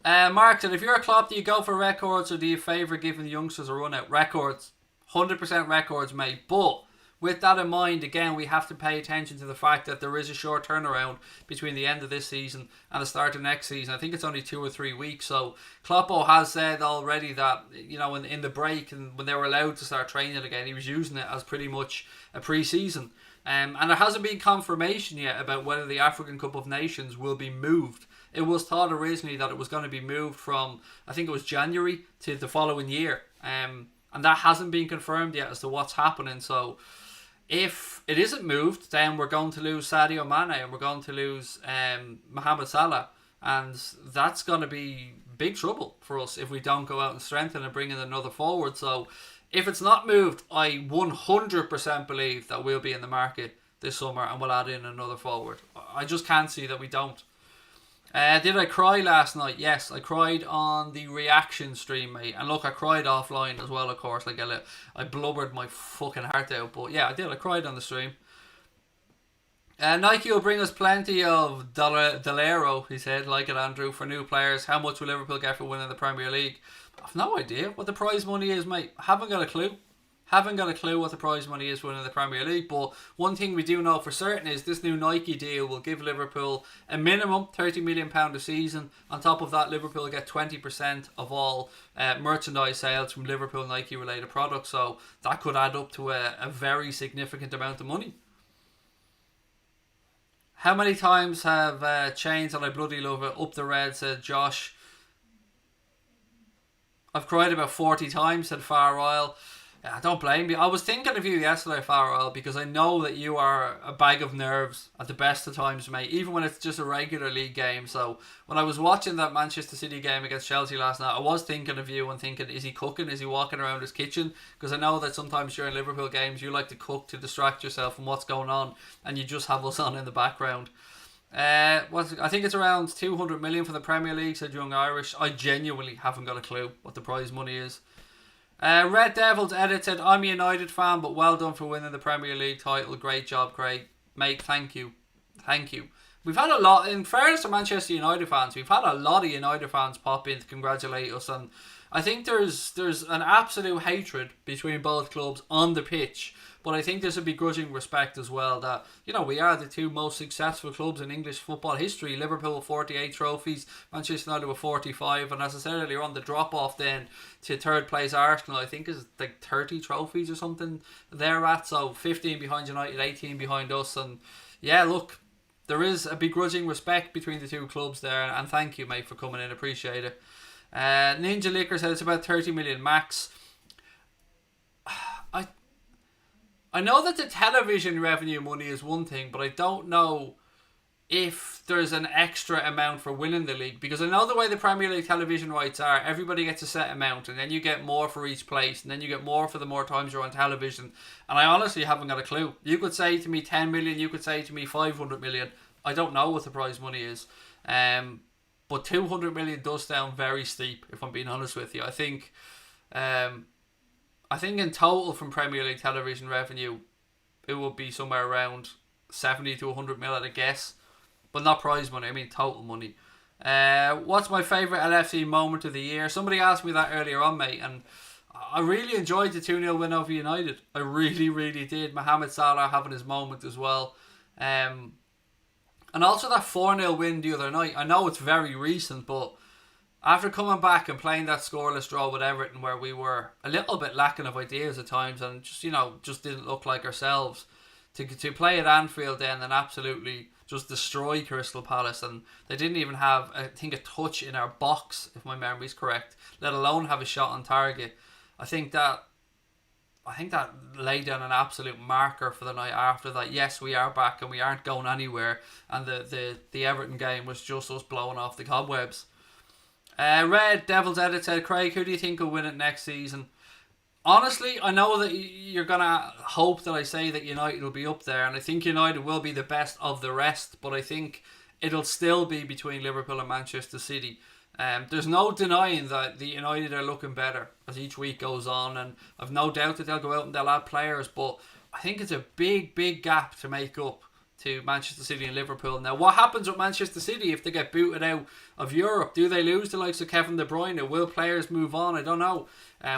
Mark said, if you're a Klopp, do you go for records or do you favour giving the youngsters a run out? Records. 100% records, mate. But with that in mind, again, we have to pay attention to the fact that there is a short turnaround between the end of this season and the start of next season. I think it's only 2 or 3 weeks. So Kloppo has said already that, in the break and when they were allowed to start training again, he was using it as pretty much a pre-season. And there hasn't been confirmation yet about whether the African Cup of Nations will be moved. It was thought originally that it was going to be moved from, I think it was January to the following year. And that hasn't been confirmed yet as to what's happening. So if it isn't moved, then we're going to lose Sadio Mane and we're going to lose Mohamed Salah. And that's going to be big trouble for us if we don't go out and strengthen and bring in another forward. So if it's not moved, I 100% believe that we'll be in the market this summer and we'll add in another forward. I just can't see that we don't. Did I cry last night? Yes, I cried on the reaction stream, mate. And look, I cried offline as well, of course. I blubbered my fucking heart out. But yeah, I did. I cried on the stream. Nike will bring us plenty of Dolero, he said. Like it, Andrew, for new players. How much will Liverpool get for winning the Premier League? I've no idea what the prize money is, mate. Haven't got a clue. Haven't got a clue what the prize money is for winning the Premier League. But one thing we do know for certain is this new Nike deal will give Liverpool a minimum £30 million a season. On top of that, Liverpool will get 20% of all merchandise sales from Liverpool Nike related products. So that could add up to a very significant amount of money. How many times have chains, and I bloody love it, up the red, said Josh. I've cried about 40 times, said Far Isle. Yeah, don't blame me. I was thinking of you yesterday, Farrell, because I know that you are a bag of nerves at the best of times, mate, even when it's just a regular league game. So when I was watching that Manchester City game against Chelsea last night, I was thinking of you and thinking, is he cooking? Is he walking around his kitchen? Because I know that sometimes during Liverpool games, you like to cook to distract yourself from what's going on, and you just have us on in the background. I think it's around 200 million for the Premier League, said Young Irish. I genuinely haven't got a clue what the prize money is. Red Devils Edit said, I'm a United fan, but well done for winning the Premier League title. Great job, Craig. Mate, thank you. Thank you. We've had a lot, in fairness to Manchester United fans, we've had a lot of United fans pop in to congratulate us, and I think there's an absolute hatred between both clubs on the pitch. But I think there's a begrudging respect as well that, we are the two most successful clubs in English football history. Liverpool with 48 trophies, Manchester United with 45. And as I said earlier on, the drop-off then to third place Arsenal, I think is like 30 trophies or something they're at. So 15 behind United, 18 behind us. And yeah, look, there is a begrudging respect between the two clubs there. And thank you, mate, for coming in. Appreciate it. Ninja Liquor said it's about 30 million max. I know that the television revenue money is one thing, but I don't know if there's an extra amount for winning the league, because I know the way the Premier League television rights are, everybody gets a set amount and then you get more for each place and then you get more for the more times you're on television, and I honestly haven't got a clue. You could say to me 10 million, you could say to me 500 million. I don't know what the prize money is, but 200 million does sound very steep, if I'm being honest with you. I think in total from Premier League television revenue, it would be somewhere around 70 to 100 mil at a guess. But not prize money, I mean total money. What's my favourite LFC moment of the year? Somebody asked me that earlier on, mate, and I really enjoyed the 2-0 win over United. I really, really did. Mohamed Salah having his moment as well. And also that 4-0 win the other night. I know it's very recent, but after coming back and playing that scoreless draw with Everton, where we were a little bit lacking of ideas at times and just didn't look like ourselves, to play at Anfield then and absolutely just destroy Crystal Palace, and they didn't even have, I think, a touch in our box, if my memory's correct, let alone have a shot on target. I think that laid down an absolute marker for the night after that. Yes, we are back and we aren't going anywhere, and the Everton game was just us blowing off the cobwebs. Red Devils Edit said, Craig, who do you think will win it next season? Honestly, I know that you're going to hope that I say that United will be up there, and I think United will be the best of the rest, but I think it'll still be between Liverpool and Manchester City. There's no denying that the United are looking better as each week goes on, and I've no doubt that they'll go out and they'll add players, but I think it's a big, big gap to make up to Manchester City and Liverpool. Now, what happens with Manchester City if they get booted out of Europe? Do they lose the likes of Kevin De Bruyne? Will players move on? I don't know.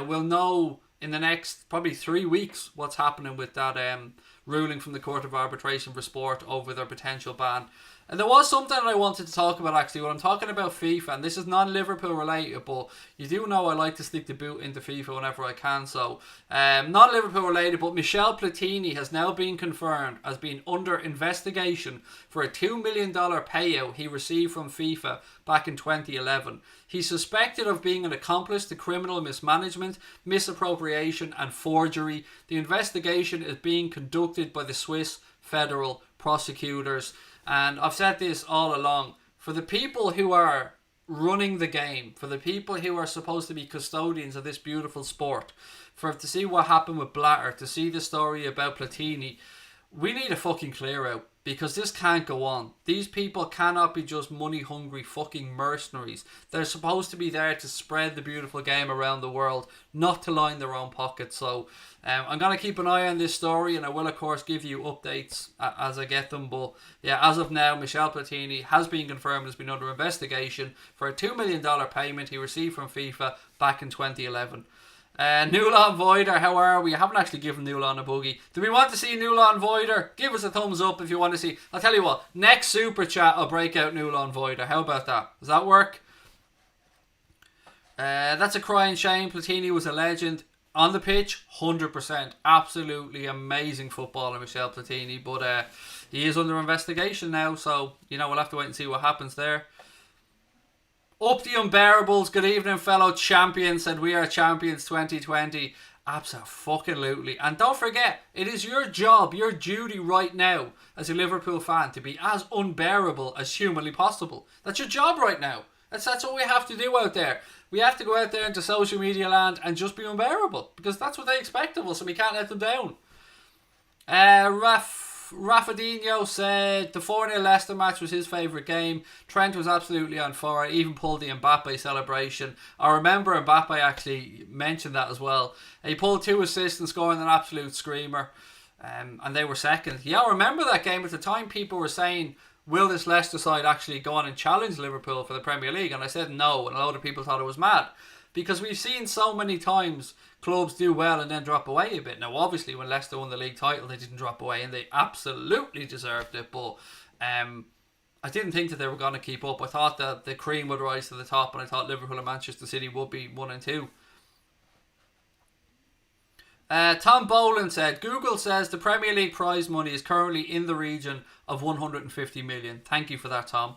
We'll know in the next probably 3 weeks what's happening with that ruling from the Court of Arbitration for Sport over their potential ban. And there was something that I wanted to talk about actually when I'm talking about FIFA, and this is non-Liverpool related, but you do know I like to stick the boot into FIFA whenever I can. So non-Liverpool related, but Michel Platini has now been confirmed as being under investigation for a $2 million payout he received from FIFA back in 2011. He's suspected of being an accomplice to criminal mismanagement, misappropriation and forgery. The investigation is being conducted by the Swiss Federal Prosecutors. And I've said this all along, for the people who are running the game, for the people who are supposed to be custodians of this beautiful sport, to see what happened with Blatter, to see the story about Platini, we need a fucking clear out, because this can't go on. These people cannot be just money hungry fucking mercenaries. They're supposed to be there to spread the beautiful game around the world, not to line their own pockets. So I'm going to keep an eye on this story, and I will of course give you updates as I get them. But yeah, as of now, Michel Platini has been confirmed as being under investigation for a $2 million payment he received from FIFA back in 2011. Newlon Voider, how are we? I haven't actually given Newlon a boogie. Do we want to see Newlon Voider? Give us a thumbs up if you want to see. I'll tell you what, next super chat I'll break out Newlon Voider. How about that? Does that work? That's a crying shame. Platini was a legend. On the pitch, 100%. Absolutely amazing footballer, Michel Platini. But he is under investigation now, so we'll have to wait and see what happens there. Up the Unbearables, good evening fellow champions, said we are champions 2020. Absolutely. And don't forget, it is your job, your duty right now as a Liverpool fan to be as unbearable as humanly possible. That's your job right now. That's what we have to do out there. We have to go out there into social media land and just be unbearable, because that's what they expect of us, and we can't let them down. Raffadinho said the 4-0 Leicester match was his favourite game. Trent was absolutely on fire, even pulled the Mbappe celebration. I remember Mbappe actually mentioned that as well. He pulled 2 assists and scoring an absolute screamer, and they were second. Yeah, I remember that game. At the time, people were saying, will this Leicester side actually go on and challenge Liverpool for the Premier League? And I said no, and a lot of people thought it was mad. Because we've seen so many times clubs do well and then drop away a bit. Now, obviously, when Leicester won the league title, they didn't drop away, and they absolutely deserved it. But I didn't think that they were going to keep up. I thought that the cream would rise to the top, and I thought Liverpool and Manchester City would be 1 and 2. Tom Boland said, Google says the Premier League prize money is currently in the region of 150 million. Thank you for that, Tom.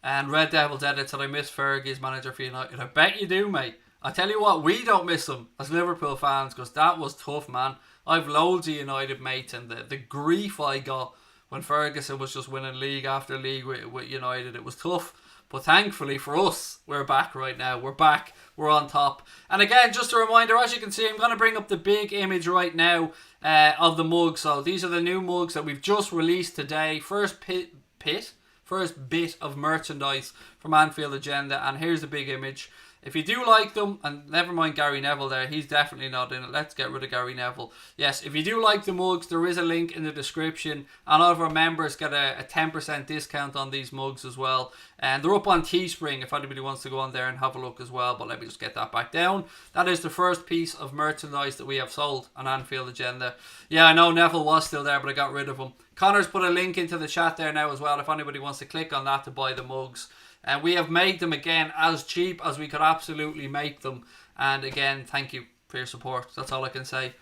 And Red Devils Edit said, I miss Fergie's manager for United. I bet you do, mate. I tell you what, we don't miss him as Liverpool fans, because that was tough, man. I've loads of United mates, and the grief I got when Ferguson was just winning league after league with United, it was tough. But thankfully for us, we're back right now. We're back. We're on top. And again, just a reminder, as you can see, I'm going to bring up the big image right now of the mugs. So these are the new mugs that we've just released today. First bit of merchandise from Anfield Agenda. And here's the big image. If you do like them, and never mind Gary Neville there, he's definitely not in it. Let's get rid of Gary Neville. Yes, if you do like the mugs, there is a link in the description, and all of our members get a 10% discount on these mugs as well. And they're up on Teespring if anybody wants to go on there and have a look as well. But let me just get that back down. That is the first piece of merchandise that we have sold on Anfield Agenda. Yeah, I know Neville was still there, but I got rid of him. Connor's put a link into the chat there now as well if anybody wants to click on that to buy the mugs. And we have made them again as cheap as we could absolutely make them. And again, thank you for your support. That's all I can say.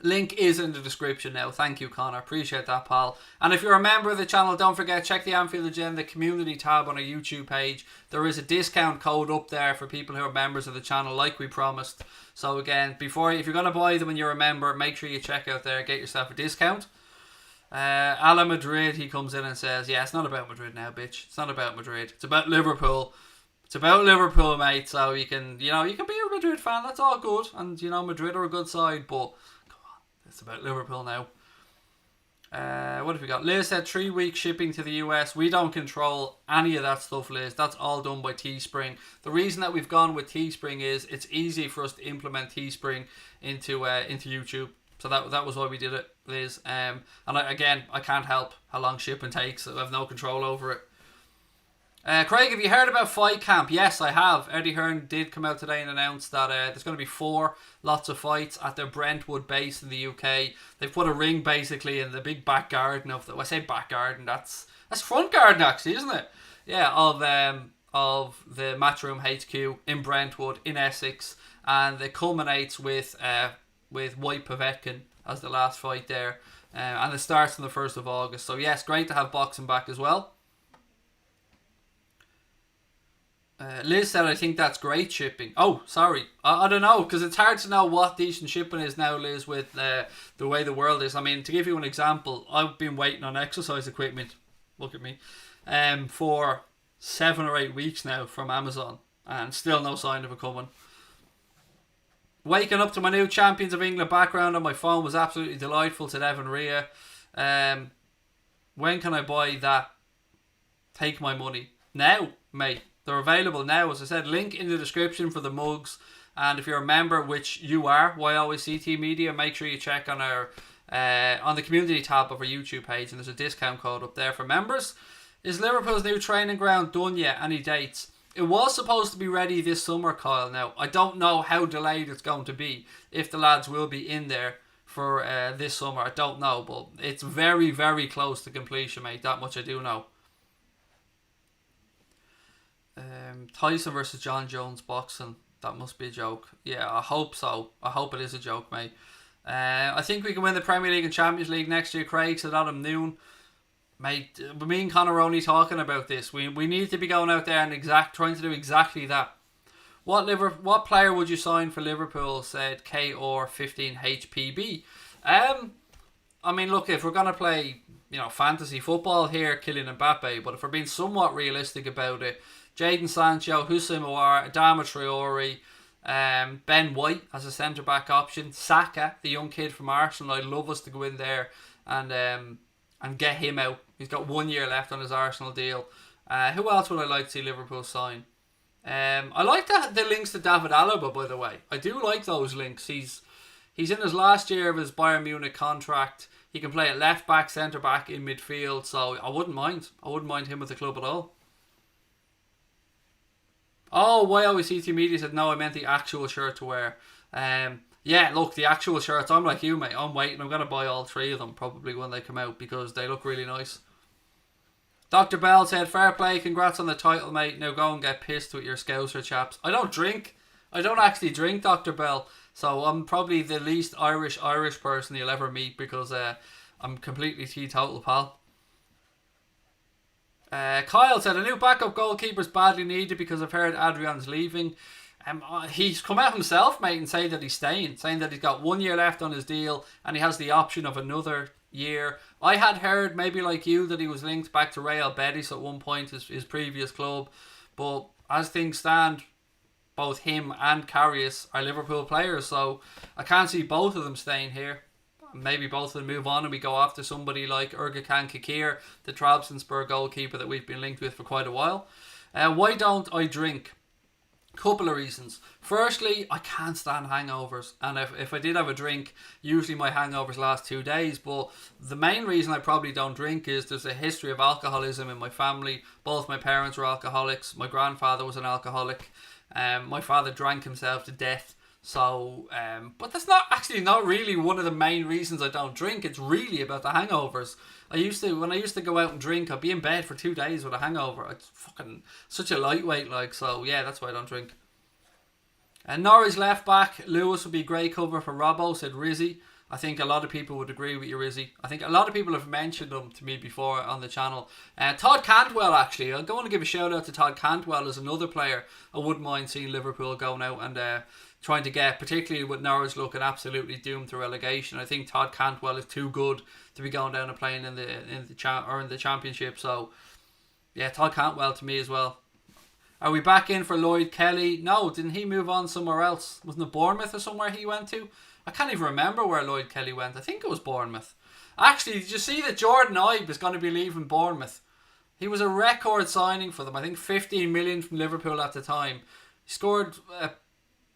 Link is in the description now. Thank you, Connor. Appreciate that, pal. And if you're a member of the channel, don't forget, check the Anfield Agenda community tab on our YouTube page. There is a discount code up there for people who are members of the channel, like we promised. So again, if you're going to buy them and you're a member, make sure you check out there, get yourself a discount. Ala Madrid, he comes in and says, yeah, it's not about Madrid now, bitch. It's not about Madrid. It's about Liverpool. It's about Liverpool, mate. So you can be a Madrid fan. That's all good. And, Madrid are a good side. But, come on. It's about Liverpool now. What have we got? Liz said 3-week shipping to the US. We don't control any of that stuff, Liz. That's all done by Teespring. The reason that we've gone with Teespring is it's easy for us to implement Teespring into YouTube. So that was why we did it, Liz. And I can't help how long shipping takes. I have no control over it. Craig, have you heard about Fight Camp? Yes, I have. Eddie Hearn did come out today and announce that there's going to be 4 lots of fights at their Brentwood base in the UK. They've put a ring basically in the big back garden I say back garden, that's front garden actually, isn't it? Yeah, of the Matchroom HQ in Brentwood in Essex, and it culminates with White Povetkin as the last fight there, and it starts on the 1st of August. So yes, great to have boxing back as well. Liz said, I think that's great shipping. Oh, sorry. I don't know, because it's hard to know what decent shipping is now, Liz, with the way the world is. I mean, to give you an example, I've been waiting on exercise equipment, look at me, for 7 or 8 weeks now from Amazon, and still no sign of it coming. Waking up to my new Champions of England background on my phone was absolutely delightful, to Evan Ria. When can I buy that? Take my money. Now, mate. They're available now. As I said, link in the description for the mugs. And if you're a member, which you are, Why Always CT Media, make sure you check on our on the community tab of our YouTube page, and there's a discount code up there for members. Is Liverpool's new training ground done yet? Any dates? It was supposed to be ready this summer, Kyle. Now, I don't know how delayed it's going to be, if the lads will be in there for this summer. I don't know, but it's very, very close to completion, mate. That much I do know. Tyson versus John Jones boxing. That must be a joke. Yeah, I hope so. I hope it is a joke, mate. I think we can win the Premier League and Champions League next year, Craig, said Adam Noon. Mate, me and Connor are only talking about this. We need to be going out there and trying to do exactly that. What player would you sign for Liverpool? Said KR15HPB. I mean, look, if we're gonna play, fantasy football here, Kylian Mbappe. But if we're being somewhat realistic about it, Jadon Sancho, Houssem Aouar, Adama Traore, Ben White as a centre back option, Saka, the young kid from Arsenal. I'd love us to go in there and get him out. He's got 1 year left on his Arsenal deal. Who else would I like to see Liverpool sign? I like the links to David Alaba, by the way. I do like those links. He's in his last year of his Bayern Munich contract. He can play at left back, centre back, in midfield. So I wouldn't mind. I wouldn't mind him with the club at all. Oh, YOECT Media said, no, I meant the actual shirt to wear. Yeah, look, the actual shirts, I'm like you, mate. I'm waiting. I'm going to buy all 3 of them probably when they come out because they look really nice. Dr. Bell said, fair play, congrats on the title, mate. Now go and get pissed with your Scouser chaps. I don't drink. I don't actually drink, Dr. Bell. So I'm probably the least Irish person you'll ever meet because I'm completely teetotal, pal. Kyle said, a new backup goalkeeper's badly needed because I've heard Adrian's leaving. He's come out himself, mate, and saying that he's staying. Saying that he's got 1 year left on his deal and he has the option of another year. I had heard, maybe like you, that he was linked back to Real Betis at one point, his previous club. But as things stand, both him and Karius are Liverpool players, so I can't see both of them staying here. Maybe both of them move on and we go after somebody like Ergkan Kakir, the Trabzonspor goalkeeper that we've been linked with for quite a while. Why don't I drink? Couple of reasons. Firstly, I can't stand hangovers, and if I did have a drink, usually my hangovers last 2 days. But the main reason I probably don't drink is there's a history of alcoholism in my family. Both my parents were alcoholics. My grandfather was an alcoholic. My father drank himself to death. So, but that's not really one of the main reasons I don't drink. It's really about the hangovers. When I used to go out and drink, I'd be in bed for 2 days with a hangover. It's fucking such a lightweight, so yeah, that's why I don't drink. And Norwich left back, Lewis would be great cover for Robbo, said Rizzy. I think a lot of people would agree with you, Rizzy. I think a lot of people have mentioned him to me before on the channel. Todd Cantwell, actually. I'm going to give a shout out to Todd Cantwell as another player I wouldn't mind seeing Liverpool going out and trying to get, particularly with Norwich looking absolutely doomed to relegation. I think Todd Cantwell is too good to be going down and playing in the Championship. So, yeah, Todd Cantwell to me as well. Are we back in for Lloyd Kelly? No, didn't he move on somewhere else? Wasn't it Bournemouth or somewhere he went to? I can't even remember where Lloyd Kelly went. I think it was Bournemouth. Actually, did you see that Jordan Ibe is going to be leaving Bournemouth? He was a record signing for them. I think 15 million from Liverpool at the time. He scored a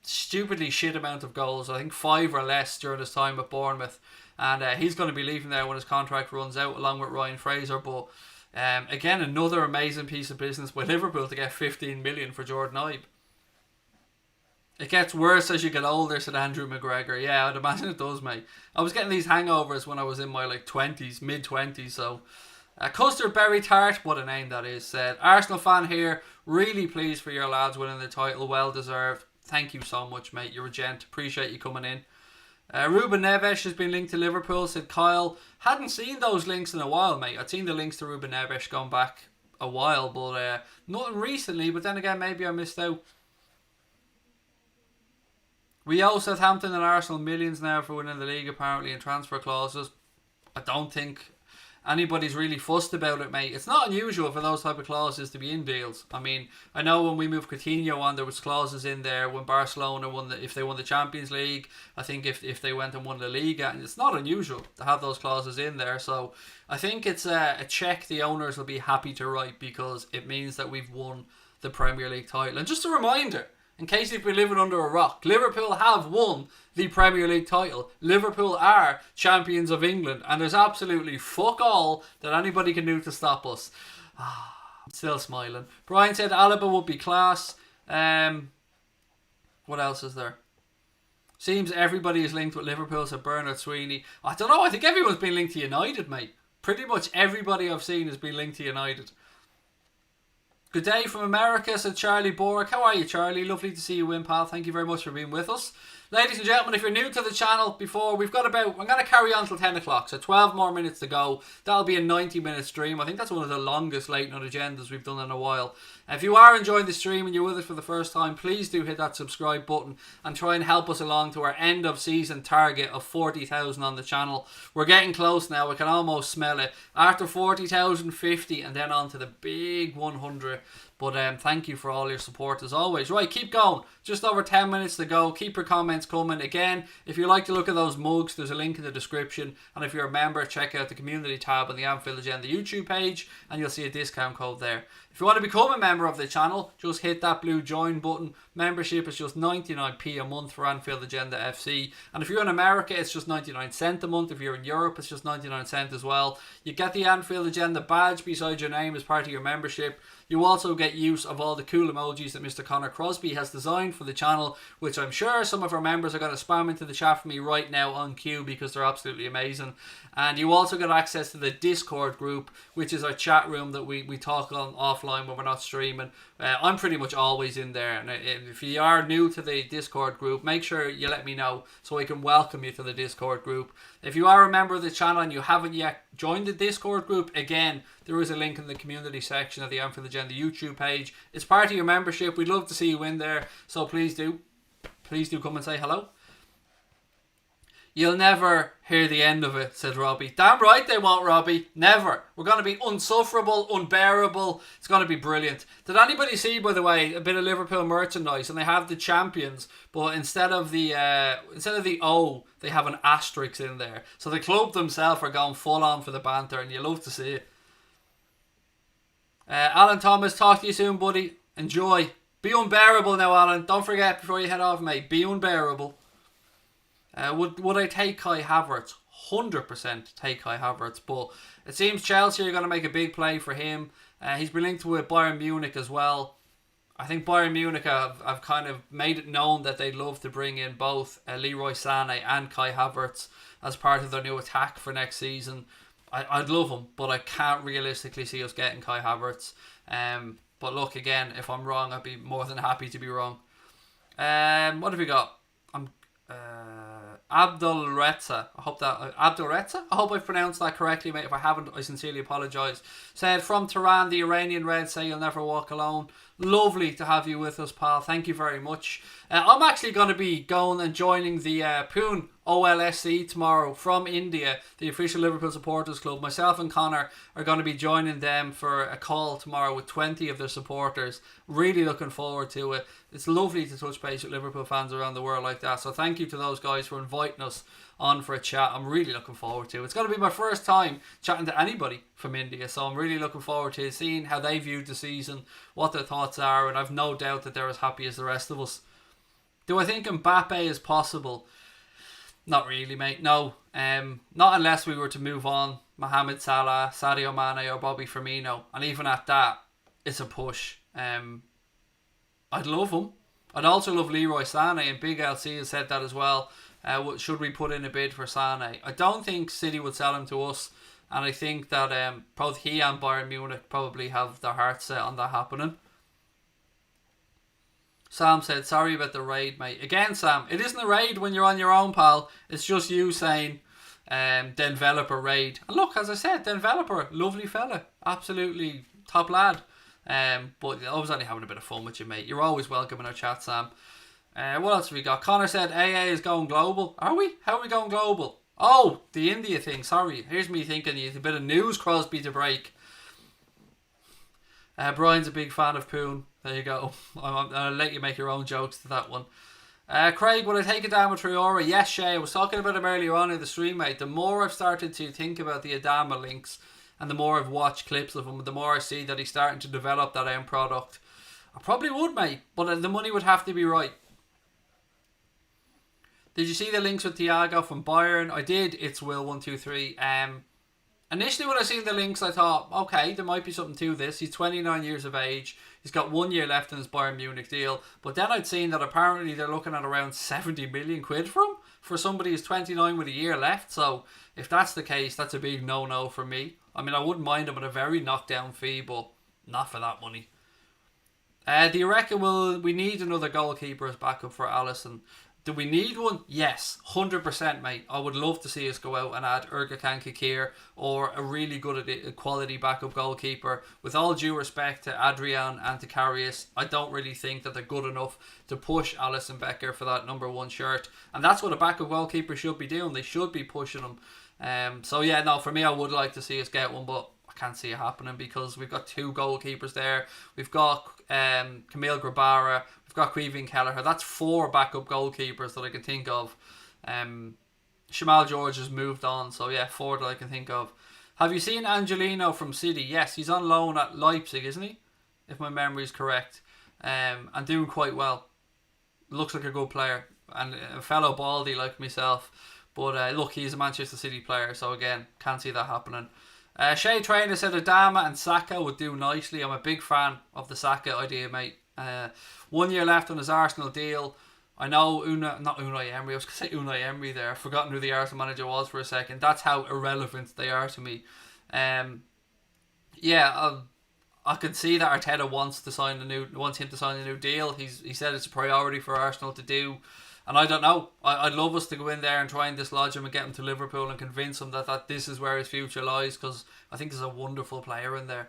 stupidly shit amount of goals. I think 5 or less during his time at Bournemouth. And he's going to be leaving there when his contract runs out along with Ryan Fraser. But again, another amazing piece of business by Liverpool to get 15 million for Jordan Ibe. It gets worse as you get older, said Andrew McGregor. Yeah, I'd imagine it does, mate. I was getting these hangovers when I was in my mid-20s, so... Custard Berry Tart, what a name that is, said, Arsenal fan here, really pleased for your lads winning the title, well deserved. Thank you so much, mate, you're a gent, appreciate you coming in. Ruben Neves has been linked to Liverpool, said Kyle. Hadn't seen those links in a while, mate. I'd seen the links to Ruben Neves going back a while, but nothing recently, but then again, maybe I missed out. We owe Southampton and Arsenal millions now for winning the league, apparently, in transfer clauses. I don't think anybody's really fussed about it, mate. It's not unusual for those type of clauses to be in deals. I mean, I know when we moved Coutinho on, there was clauses in there when Barcelona if they won the Champions League. I think if they went and won the Liga, and it's not unusual to have those clauses in there. So I think it's a check the owners will be happy to write because it means that we've won the Premier League title. And just a reminder, in case you've been living under a rock, Liverpool have won the Premier League title. Liverpool are champions of England, and there's absolutely fuck all that anybody can do to stop us. I'm still smiling. Brian said Alaba would be class. What else is there? Seems everybody is linked with Liverpool, said Bernard Sweeney. I don't know, I think everyone's been linked to United, mate. Pretty much everybody I've seen has been linked to United. Good day from America, said Charlie Bork. How are you, Charlie? Lovely to see you win, pal. Thank you very much for being with us. Ladies and gentlemen, if you're new to the channel, I'm going to carry on till 10 o'clock, so 12 more minutes to go. That'll be a 90-minute stream. I think that's one of the longest late night agendas we've done in a while. If you are enjoying the stream and you're with us for the first time, please do hit that subscribe button and try and help us along to our end of season target of 40,000 on the channel. We're getting close now. I can almost smell it. After 40,000, 50, and then on to the big 100. But thank you for all your support as always. Right, keep going. Just over 10 minutes to go. Keep your comments coming. Again, if you like to look at those mugs, there's a link in the description. And if you're a member, check out the community tab on the Anfield Agenda YouTube page and you'll see a discount code there. If you want to become a member of the channel, just hit that blue join button. Membership is just 99p a month for Anfield Agenda FC. And if you're in America, it's just 99 cents a month. If you're in Europe, it's just 99 cents as well. You get the Anfield Agenda badge beside your name as part of your membership. You also get use of all the cool emojis that Mr. Connor Crosby has designed for the channel, which I'm sure some of our members are going to spam into the chat for me right now on cue because they're absolutely amazing. And you also get access to the Discord group, which is our chat room that we talk on offline when we're not streaming. I'm pretty much always in there. And if you are new to the Discord group, make sure you let me know so I can welcome you to the Discord group. If you are a member of the channel and you haven't yet joined the Discord group, again, there is a link in the community section of the Anfield Agenda YouTube page. It's part of your membership. We'd love to see you in there. So please do come and say hello. You'll never hear the end of it, said Robbie. Damn right they won't, Robbie. Never. We're going to be unsufferable, unbearable. It's going to be brilliant. Did anybody see, by the way, a bit of Liverpool merchandise? And they have the champions, but instead of the O, they have an asterisk in there. So the club themselves are going full on for the banter, and you love to see it. Alan Thomas, talk to you soon, buddy. Enjoy. Be unbearable now, Alan. Don't forget before you head off, mate. Be unbearable. Would I take Kai Havertz? 100% take Kai Havertz, but it seems Chelsea are going to make a big play for him. He's been linked with Bayern Munich as well. I think Bayern Munich have kind of made it known that they'd love to bring in both Leroy Sané and Kai Havertz as part of their new attack for next season. I'd love them, but I can't realistically see us getting Kai Havertz. But look, again, if I'm wrong, I'd be more than happy to be wrong. What have we got? Abdulreza. I hope I've pronounced that correctly, mate. If I haven't, I sincerely apologise. Said from Tehran, the Iranian Reds say you'll never walk alone. Lovely to have you with us, pal. Thank you very much. I'm actually going to be going and joining the Pune OLSC tomorrow from India, the official Liverpool Supporters Club. Myself and Connor are going to be joining them for a call tomorrow with 20 of their supporters. Really looking forward to it. It's lovely to touch base with Liverpool fans around the world like that. So thank you to those guys for inviting us on for a chat. I'm really looking forward to it. It's going to be my first time chatting to anybody from India, so I'm really looking forward to seeing how they viewed the season, what their thoughts are, and I've no doubt that they're as happy as the rest of us. Do I think Mbappe is possible? Not really, mate. No. Not unless we were to move on Mohamed Salah, Sadio Mane or Bobby Firmino, and even at that, it's a push. I'd love him. I'd also love Leroy Sané, and Big LC has said that as well. Should we put in a bid for Sané? I don't think City would sell him to us, and I think that both he and Bayern Munich probably have their hearts set on that happening. Sam said, sorry about the raid, mate. Again, Sam, it isn't a raid when you're on your own, pal. It's just you saying Denveloper raid. And look, as I said, Denveloper, lovely fella. Absolutely top lad. But I was only having a bit of fun with you, mate. You're always welcome in our chat, Sam. What else have we got? Connor said AA is going global. Are we? How are we going global? Oh, the India thing. Sorry. Here's me thinking you a bit of news, Crosby, to break. Brian's a big fan of Poon. There you go. I'll let you make your own jokes to that one. Craig, will I take it down with Traore? Yes, Shay. I was talking about him earlier on in the stream, mate. The more I've started to think about the Adama links and the more I've watched clips of him, the more I see that he's starting to develop that end product. I probably would, mate. But the money would have to be right. Did you see the links with Thiago from Bayern? I did. It's Will123. Initially when I seen the links, I thought, okay, there might be something to this. He's 29 years of age. He's got 1 year left in his Bayern Munich deal. But then I'd seen that apparently they're looking at around 70 million quid for him, for somebody who's 29 with a year left. So if that's the case, that's a big no-no for me. I mean, I wouldn't mind him at a very knockdown fee, but not for that money. Do you reckon we need another goalkeeper as backup for Alisson? Do we need one? Yes, 100%, mate. I would love to see us go out and add Ergakan Kikir or a really good quality backup goalkeeper. With all due respect to Adrian and to Karius, I don't really think that they're good enough to push Alisson Becker for that number 1 shirt. And that's what a backup goalkeeper should be doing. They should be pushing them. So yeah, no, for me, I would like to see us get one, but I can't see it happening because we've got 2 goalkeepers there. We've got Camille Grabara. Got Queven Kelleher. That's 4 backup goalkeepers that I can think of. Shamal George has moved on, so yeah, 4 that I can think of. Have you seen Angelino from City? Yes, he's on loan at Leipzig, isn't he? If my memory is correct. And doing quite well. Looks like a good player. And a fellow Baldy like myself. But look, he's a Manchester City player, so again, can't see that happening. Shea Trainer said Adama and Saka would do nicely. I'm a big fan of the Saka idea, mate. 1 year left on his Arsenal deal. I know not Unai Emery. I was going to say Unai Emery there. I've forgotten who the Arsenal manager was for a second. That's how irrelevant they are to me. I could see that Arteta wants him to sign a new deal. He said it's a priority for Arsenal to do. And I don't know. I'd love us to go in there and try and dislodge him and get him to Liverpool and convince him that this is where his future lies, because I think there's a wonderful player in there.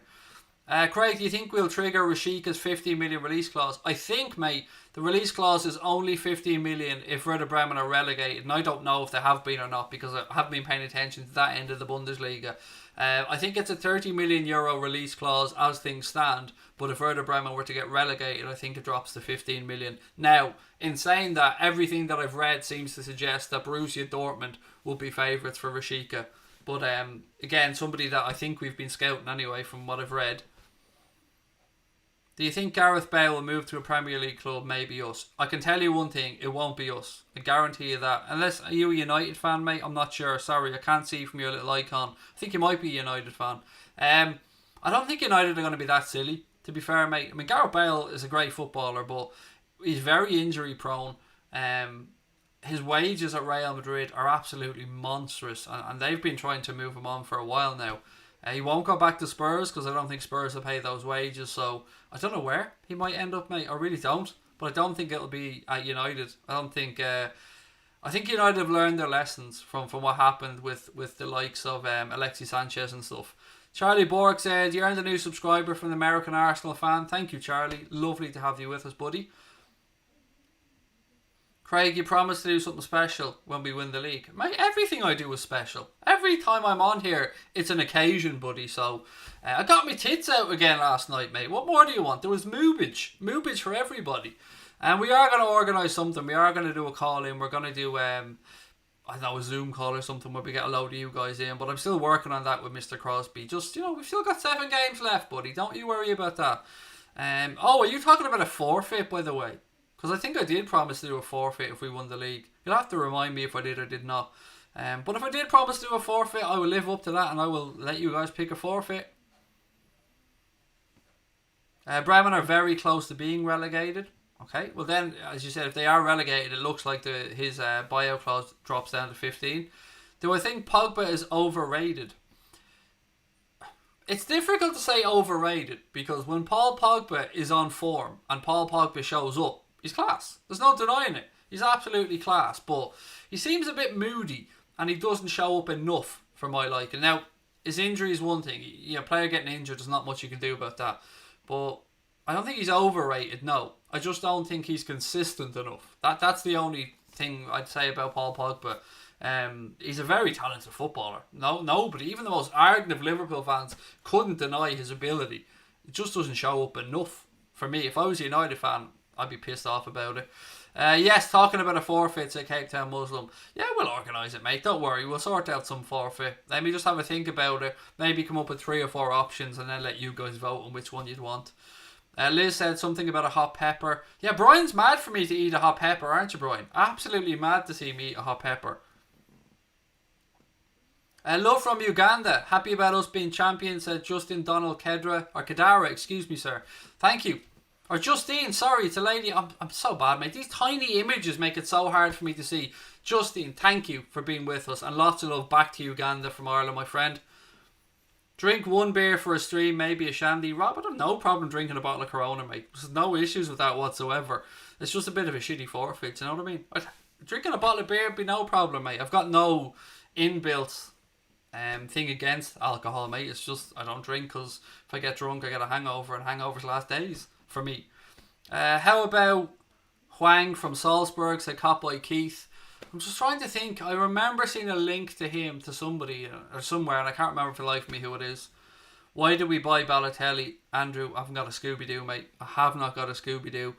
Craig, do you think we'll trigger Rashika's 15 million release clause? I think, mate, the release clause is only 15 million if Werder Bremen are relegated, and I don't know if they have been or not because I haven't been paying attention to that end of the Bundesliga. I think it's a 30 million euro release clause as things stand, but if Werder Bremen were to get relegated, I think it drops to 15 million. Now, in saying that, everything that I've read seems to suggest that Borussia Dortmund will be favourites for Rashika. But again, somebody that I think we've been scouting anyway from what I've read. Do you think Gareth Bale will move to a Premier League club? Maybe us. I can tell you one thing, it won't be us. I guarantee you that. Unless, are you a United fan, mate? I'm not sure. Sorry, I can't see from your little icon. I think you might be a United fan. I don't think United are going to be that silly, to be fair, mate. I mean, Gareth Bale is a great footballer, but he's very injury prone. His wages at Real Madrid are absolutely monstrous, and they've been trying to move him on for a while now. He won't go back to Spurs because I don't think Spurs will pay those wages, so I don't know where he might end up, mate. I really don't, but I don't think it'll be at United. I think United have learned their lessons from what happened with the likes of Alexis Sanchez and stuff. Charlie Borg said, you earned a new subscriber from the American Arsenal fan. Thank you, Charlie. Lovely to have you with us, buddy. Craig, you promised to do something special when we win the league. Mate, everything I do is special. Every time I'm on here, it's an occasion, buddy. So, I got my tits out again last night, mate. What more do you want? There was moobage for everybody. And we are going to organise something. We are going to do a call in. We're going to do, I don't know, a Zoom call or something where we get a load of you guys in. But I'm still working on that with Mr. Crosby. Just, we've still got 7 games left, buddy. Don't you worry about that. Are you talking about a forfeit, by the way? Because I think I did promise to do a forfeit if we won the league. You'll have to remind me if I did or did not. But if I did promise to do a forfeit, I will live up to that and I will let you guys pick a forfeit. Bremen are very close to being relegated. Okay, well then, as you said, if they are relegated, it looks like his buyout clause drops down to 15. Do I think Pogba is overrated? It's difficult to say overrated because when Paul Pogba is on form and Paul Pogba shows up, he's class. There's no denying it. He's absolutely class, but he seems a bit moody and he doesn't show up enough for my liking. Now, his injury is one thing. A player getting injured, there's not much you can do about that. But I don't think he's overrated, no. I just don't think he's consistent enough. That's the only thing I'd say about Paul Pogba. He's a very talented footballer. Nobody, even the most ardent of Liverpool fans, couldn't deny his ability. It just doesn't show up enough for me. If I was a United fan, I'd be pissed off about it. Yes, talking about a forfeit at Cape Town Muslim. Yeah, we'll organise it, mate. Don't worry, we'll sort out some forfeit. Let me just have a think about it. Maybe come up with 3 or 4 options and then let you guys vote on which one you'd want. Liz said something about a hot pepper. Yeah, Brian's mad for me to eat a hot pepper, aren't you, Brian? Absolutely mad to see me eat a hot pepper. Love from Uganda. Happy about us being champions, said Justin Donald Kedara, excuse me, sir. Thank you. Or Justine, sorry, it's a lady. I'm so bad, mate. These tiny images make it so hard for me to see. Justine, thank you for being with us. And lots of love back to Uganda from Ireland, my friend. Drink 1 beer for a stream, maybe a shandy. Rob, I have no problem drinking a bottle of Corona, mate. There's no issues with that whatsoever. It's just a bit of a shitty forfeit, you know what I mean? Drinking a bottle of beer would be no problem, mate. I've got no inbuilt thing against alcohol, mate. It's just I don't drink because if I get drunk, I get a hangover, and hangovers last days for me. How about Hwang from Salzburg? Said caught by Keith. I'm just trying to think. I remember seeing a link to him to somebody or somewhere, and I can't remember for the life of me who it is. Why did we buy Balotelli? Andrew, I haven't got a Scooby-Doo, mate. I have not got a Scooby-Doo.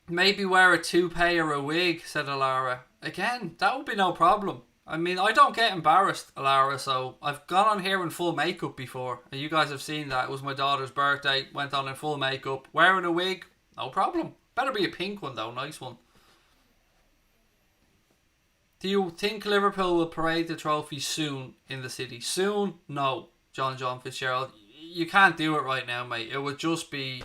Maybe wear a toupee or a wig, said Alara. Again, that would be no problem. I mean, I don't get embarrassed, Alara, so I've gone on here in full makeup before, and you guys have seen that. It was my daughter's birthday, went on in full makeup. Wearing a wig, no problem. Better be a pink one though, nice one. Do you think Liverpool will parade the trophy soon in the city? Soon? No, John Fitzgerald. You can't do it right now, mate. It would be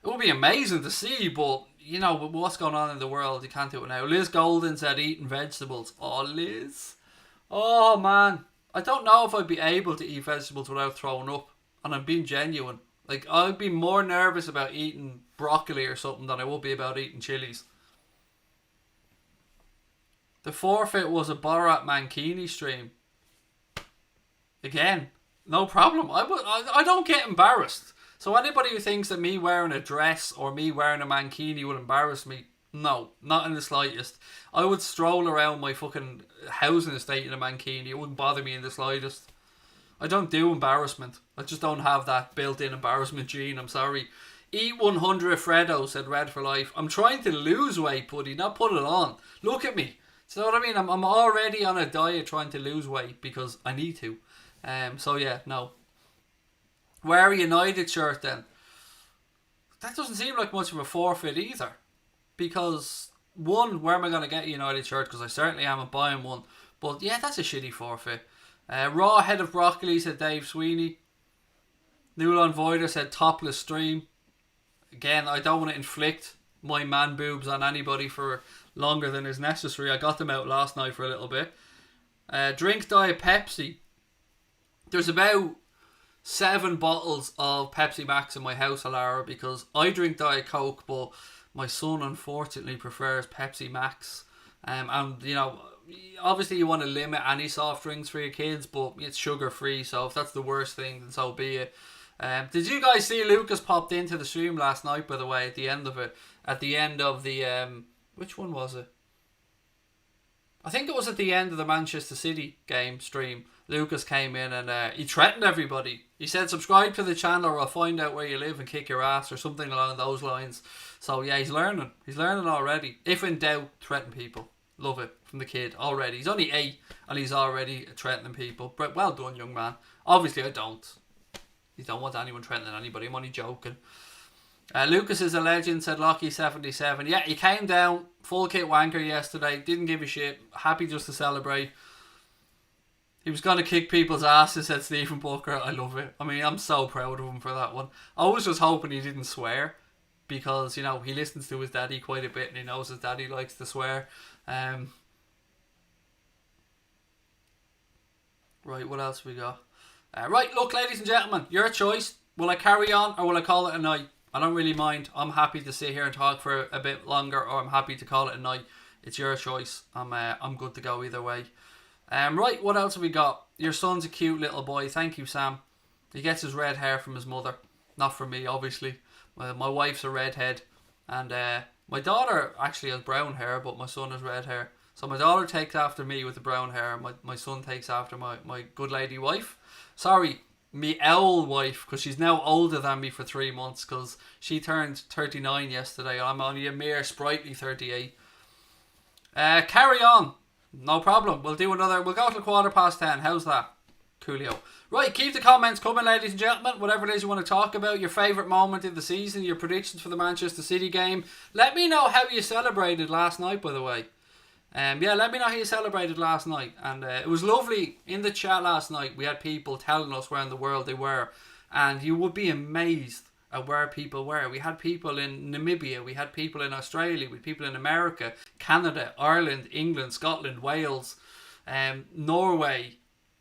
amazing to see, but you know, with what's going on in the world, you can't do it now. Liz Golden said eating vegetables. Oh, Liz. Oh, man. I don't know if I'd be able to eat vegetables without throwing up. And I'm being genuine. Like, I'd be more nervous about eating broccoli or something than I would be about eating chilies. The forfeit was a Borat Mankini stream. Again, no problem. I don't get embarrassed. So anybody who thinks that me wearing a dress or me wearing a mankini would embarrass me, no, not in the slightest. I would stroll around my fucking housing estate in a mankini. It wouldn't bother me in the slightest. I don't do embarrassment. I just don't have that built-in embarrassment gene. I'm sorry. Eat 100 Freddo, said Red for Life. I'm trying to lose weight, buddy, not put it on. Look at me. So what I mean? I'm already on a diet trying to lose weight because I need to. So yeah, no. Wear a United shirt then. That doesn't seem like much of a forfeit either. Because, one, where am I going to get a United shirt? Because I certainly am buying one. But yeah, that's a shitty forfeit. Raw head of broccoli, said Dave Sweeney. Newland Voider said topless stream. Again, I don't want to inflict my man boobs on anybody for longer than is necessary. I got them out last night for a little bit. Drink Diet Pepsi. There's about 7 bottles of Pepsi Max in my house, Alara, because I drink Diet Coke, but my son unfortunately prefers Pepsi Max. And you know, obviously you want to limit any soft drinks for your kids, but it's sugar free, so if that's the worst thing, then so be it. Did you guys see Lucas popped into the stream last night, by the way, at the end of it? At the end of the which one was it? I think it was at the end of the Manchester City game stream. Lucas came in and he threatened everybody. He said, subscribe to the channel or I'll find out where you live and kick your ass, or something along those lines. So yeah, he's learning. He's learning already. If in doubt, threaten people. Love it from the kid already. He's only 8 and he's already threatening people. But well done, young man. Obviously I don't. You don't want anyone threatening anybody. I'm only joking. Lucas is a legend, said Lockie77. Yeah, he came down full kit wanker yesterday. Didn't give a shit. Happy just to celebrate. He was going to kick people's asses, said Stephen Booker. I love it. I mean, I'm so proud of him for that one. I was just hoping he didn't swear, because, you know, he listens to his daddy quite a bit and he knows his daddy likes to swear. Right, what else we got? Right, look, ladies and gentlemen, your choice. Will I carry on or will I call it a night? I don't really mind. I'm happy to sit here and talk for a bit longer, or I'm happy to call it a night. It's your choice. I'm good to go either way. Right, what else have we got? Your son's a cute little boy. Thank you, Sam. He gets his red hair from his mother. Not from me, obviously. My wife's a redhead. And my daughter actually has brown hair, but my son has red hair. So my daughter takes after me with the brown hair. My son takes after my good lady wife. Sorry, me owl wife, because she's now older than me for 3 months, because she turned 39 yesterday. I'm only a mere sprightly 38. Carry on. No problem. We'll do another. We'll go till 10:15. How's that? Coolio. Right, keep the comments coming, ladies and gentlemen. Whatever it is you want to talk about, your favourite moment of the season, your predictions for the Manchester City game. Let me know how you celebrated last night, by the way. Yeah, let me know how you celebrated last night. And it was lovely in the chat last night. We had people telling us where in the world they were, and you would be amazed at where people were. We had people in Namibia, we had people in Australia, we had people in America, Canada, Ireland, England, Scotland, Wales, Norway,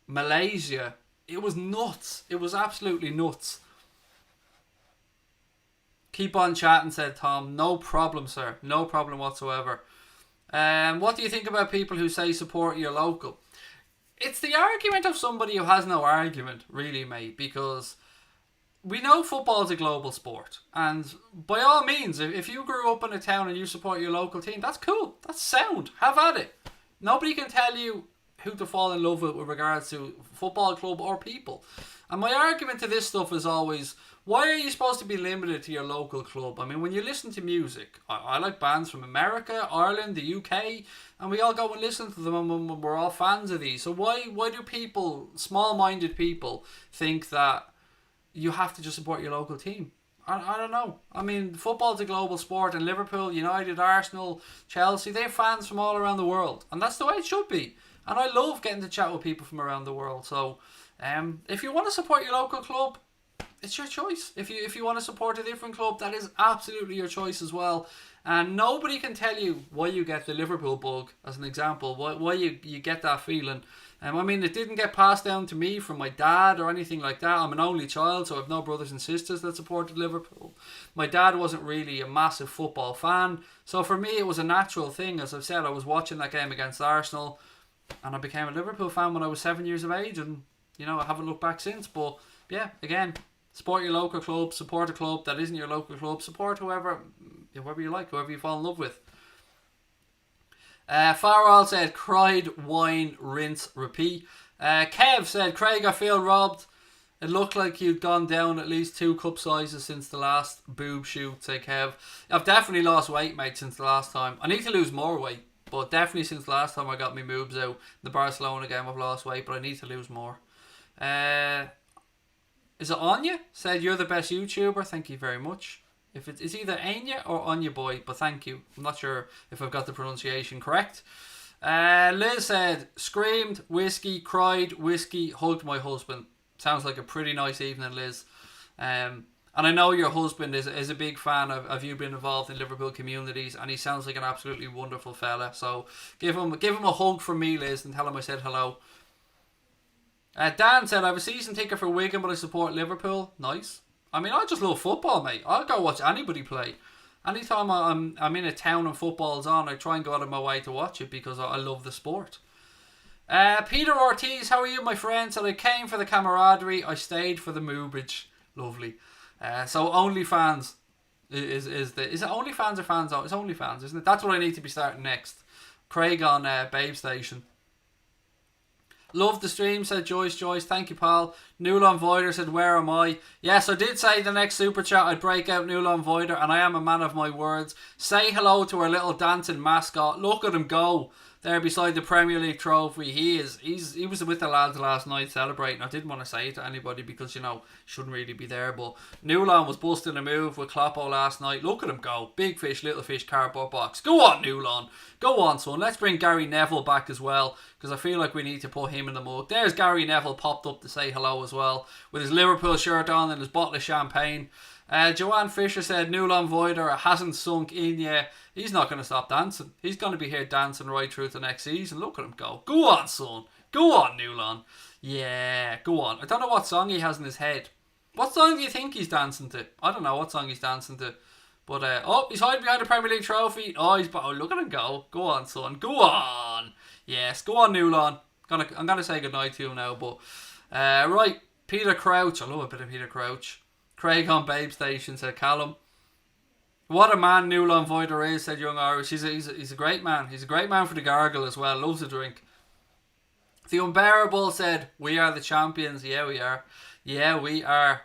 Malaysia. It was nuts. It was absolutely nuts. Keep on chatting, said Tom. No problem, sir. No problem whatsoever. What do you think about people who say support your local? It's the argument of somebody who has no argument, really, mate, because we know football is a global sport, and by all means, if you grew up in a town and you support your local team, that's cool, that's sound, have at it. Nobody can tell you who to fall in love with regards to football club or people. And my argument to this stuff is always, why are you supposed to be limited to your local club? I mean, when you listen to music, I like bands from America, Ireland, the UK, and we all go and listen to them, and we're all fans of these. So why do people, small-minded people, think that you have to just support your local team? I don't know. I mean, football's a global sport, and Liverpool, United, Arsenal, Chelsea, they have fans from all around the world, and that's the way it should be. And I love getting to chat with people from around the world. So, if you want to support your local club, it's your choice. If you want to support a different club, that is absolutely your choice as well. And nobody can tell you why you get the Liverpool bug, as an example. Why you get that feeling. I mean, it didn't get passed down to me from my dad or anything like that. I'm an only child, so I have no brothers and sisters that supported Liverpool. My dad wasn't really a massive football fan. So for me, it was a natural thing. As I've said, I was watching that game against Arsenal, and I became a Liverpool fan when I was 7 years of age, and I haven't looked back since. But yeah, again, support your local club, support a club that isn't your local club, support whoever you like, whoever you fall in love with. Farwell said, cried, whine, rinse, repeat. Kev said, Craig, I feel robbed. It looked like you'd gone down at least 2 cup sizes since the last boob shoot, say Kev. I've definitely lost weight, mate, since the last time. I need to lose more weight. But definitely since the last time I got my moves out, the Barcelona game, I've lost weight, but I need to lose more. Is it Anya? Said, you're the best YouTuber. Thank you very much. If it's either Anya or Anya boy, but thank you. I'm not sure if I've got the pronunciation correct. Liz said, screamed, whiskey, cried, whiskey, hugged my husband. Sounds like a pretty nice evening, Liz. And I know your husband is a big fan of you being involved in Liverpool communities, and he sounds like an absolutely wonderful fella. So give him a hug from me, Liz, and tell him I said hello. Dan said, I have a season ticket for Wigan, but I support Liverpool. Nice. I mean, I just love football, mate. I'll go watch anybody play. Anytime I'm in a town and football's on, I try and go out of my way to watch it because I love the sport. Peter Ortiz, how are you, my friend? Said, I came for the camaraderie, I stayed for the moobage. Lovely. So OnlyFans is it OnlyFans or Fans? It's OnlyFans, isn't it? That's what I need to be starting next. Craig on Babe Station. Love the stream, said Joyce. Thank you, pal. Newlon Voider said, where am I? Yes, I did say the next super chat I'd break out Newlon Voider, and I am a man of my words. Say hello to our little dancing mascot. Look at him go there beside the Premier League trophy. He was with the lads last night celebrating. I didn't want to say it to anybody because shouldn't really be there, but Newlon was busting a move with Kloppo last night. Look at him go. Big fish, little fish, cardboard box. Go on, Newlon. Go on, son. Let's bring Gary Neville back as well, because I feel like we need to put him in the mug. There's Gary Neville popped up to say hello as well, with his Liverpool shirt on and his bottle of champagne. Joanne Fisher said, Newlon Voider hasn't sunk in yet. He's not going to stop dancing. He's going to be here dancing right through the next season. Look at him go. Go on, son. Go on, Newlon. Yeah, go on. I don't know what song he has in his head. What song do you think he's dancing to? I don't know what song he's dancing to. But, he's hiding behind the Premier League trophy. Look at him go. Go on, son. Go on. Yes, go on, Newlon. I'm going to say goodnight to him now. But, right. Peter Crouch. I love a bit of Peter Crouch. Craig on Babe Station, said Callum. What a man Newlon Voider is, said Young Irish. He's a great man. He's a great man for the gargle as well. Loves a drink. The Unbearable said, we are the champions. Yeah, we are. Yeah, we are.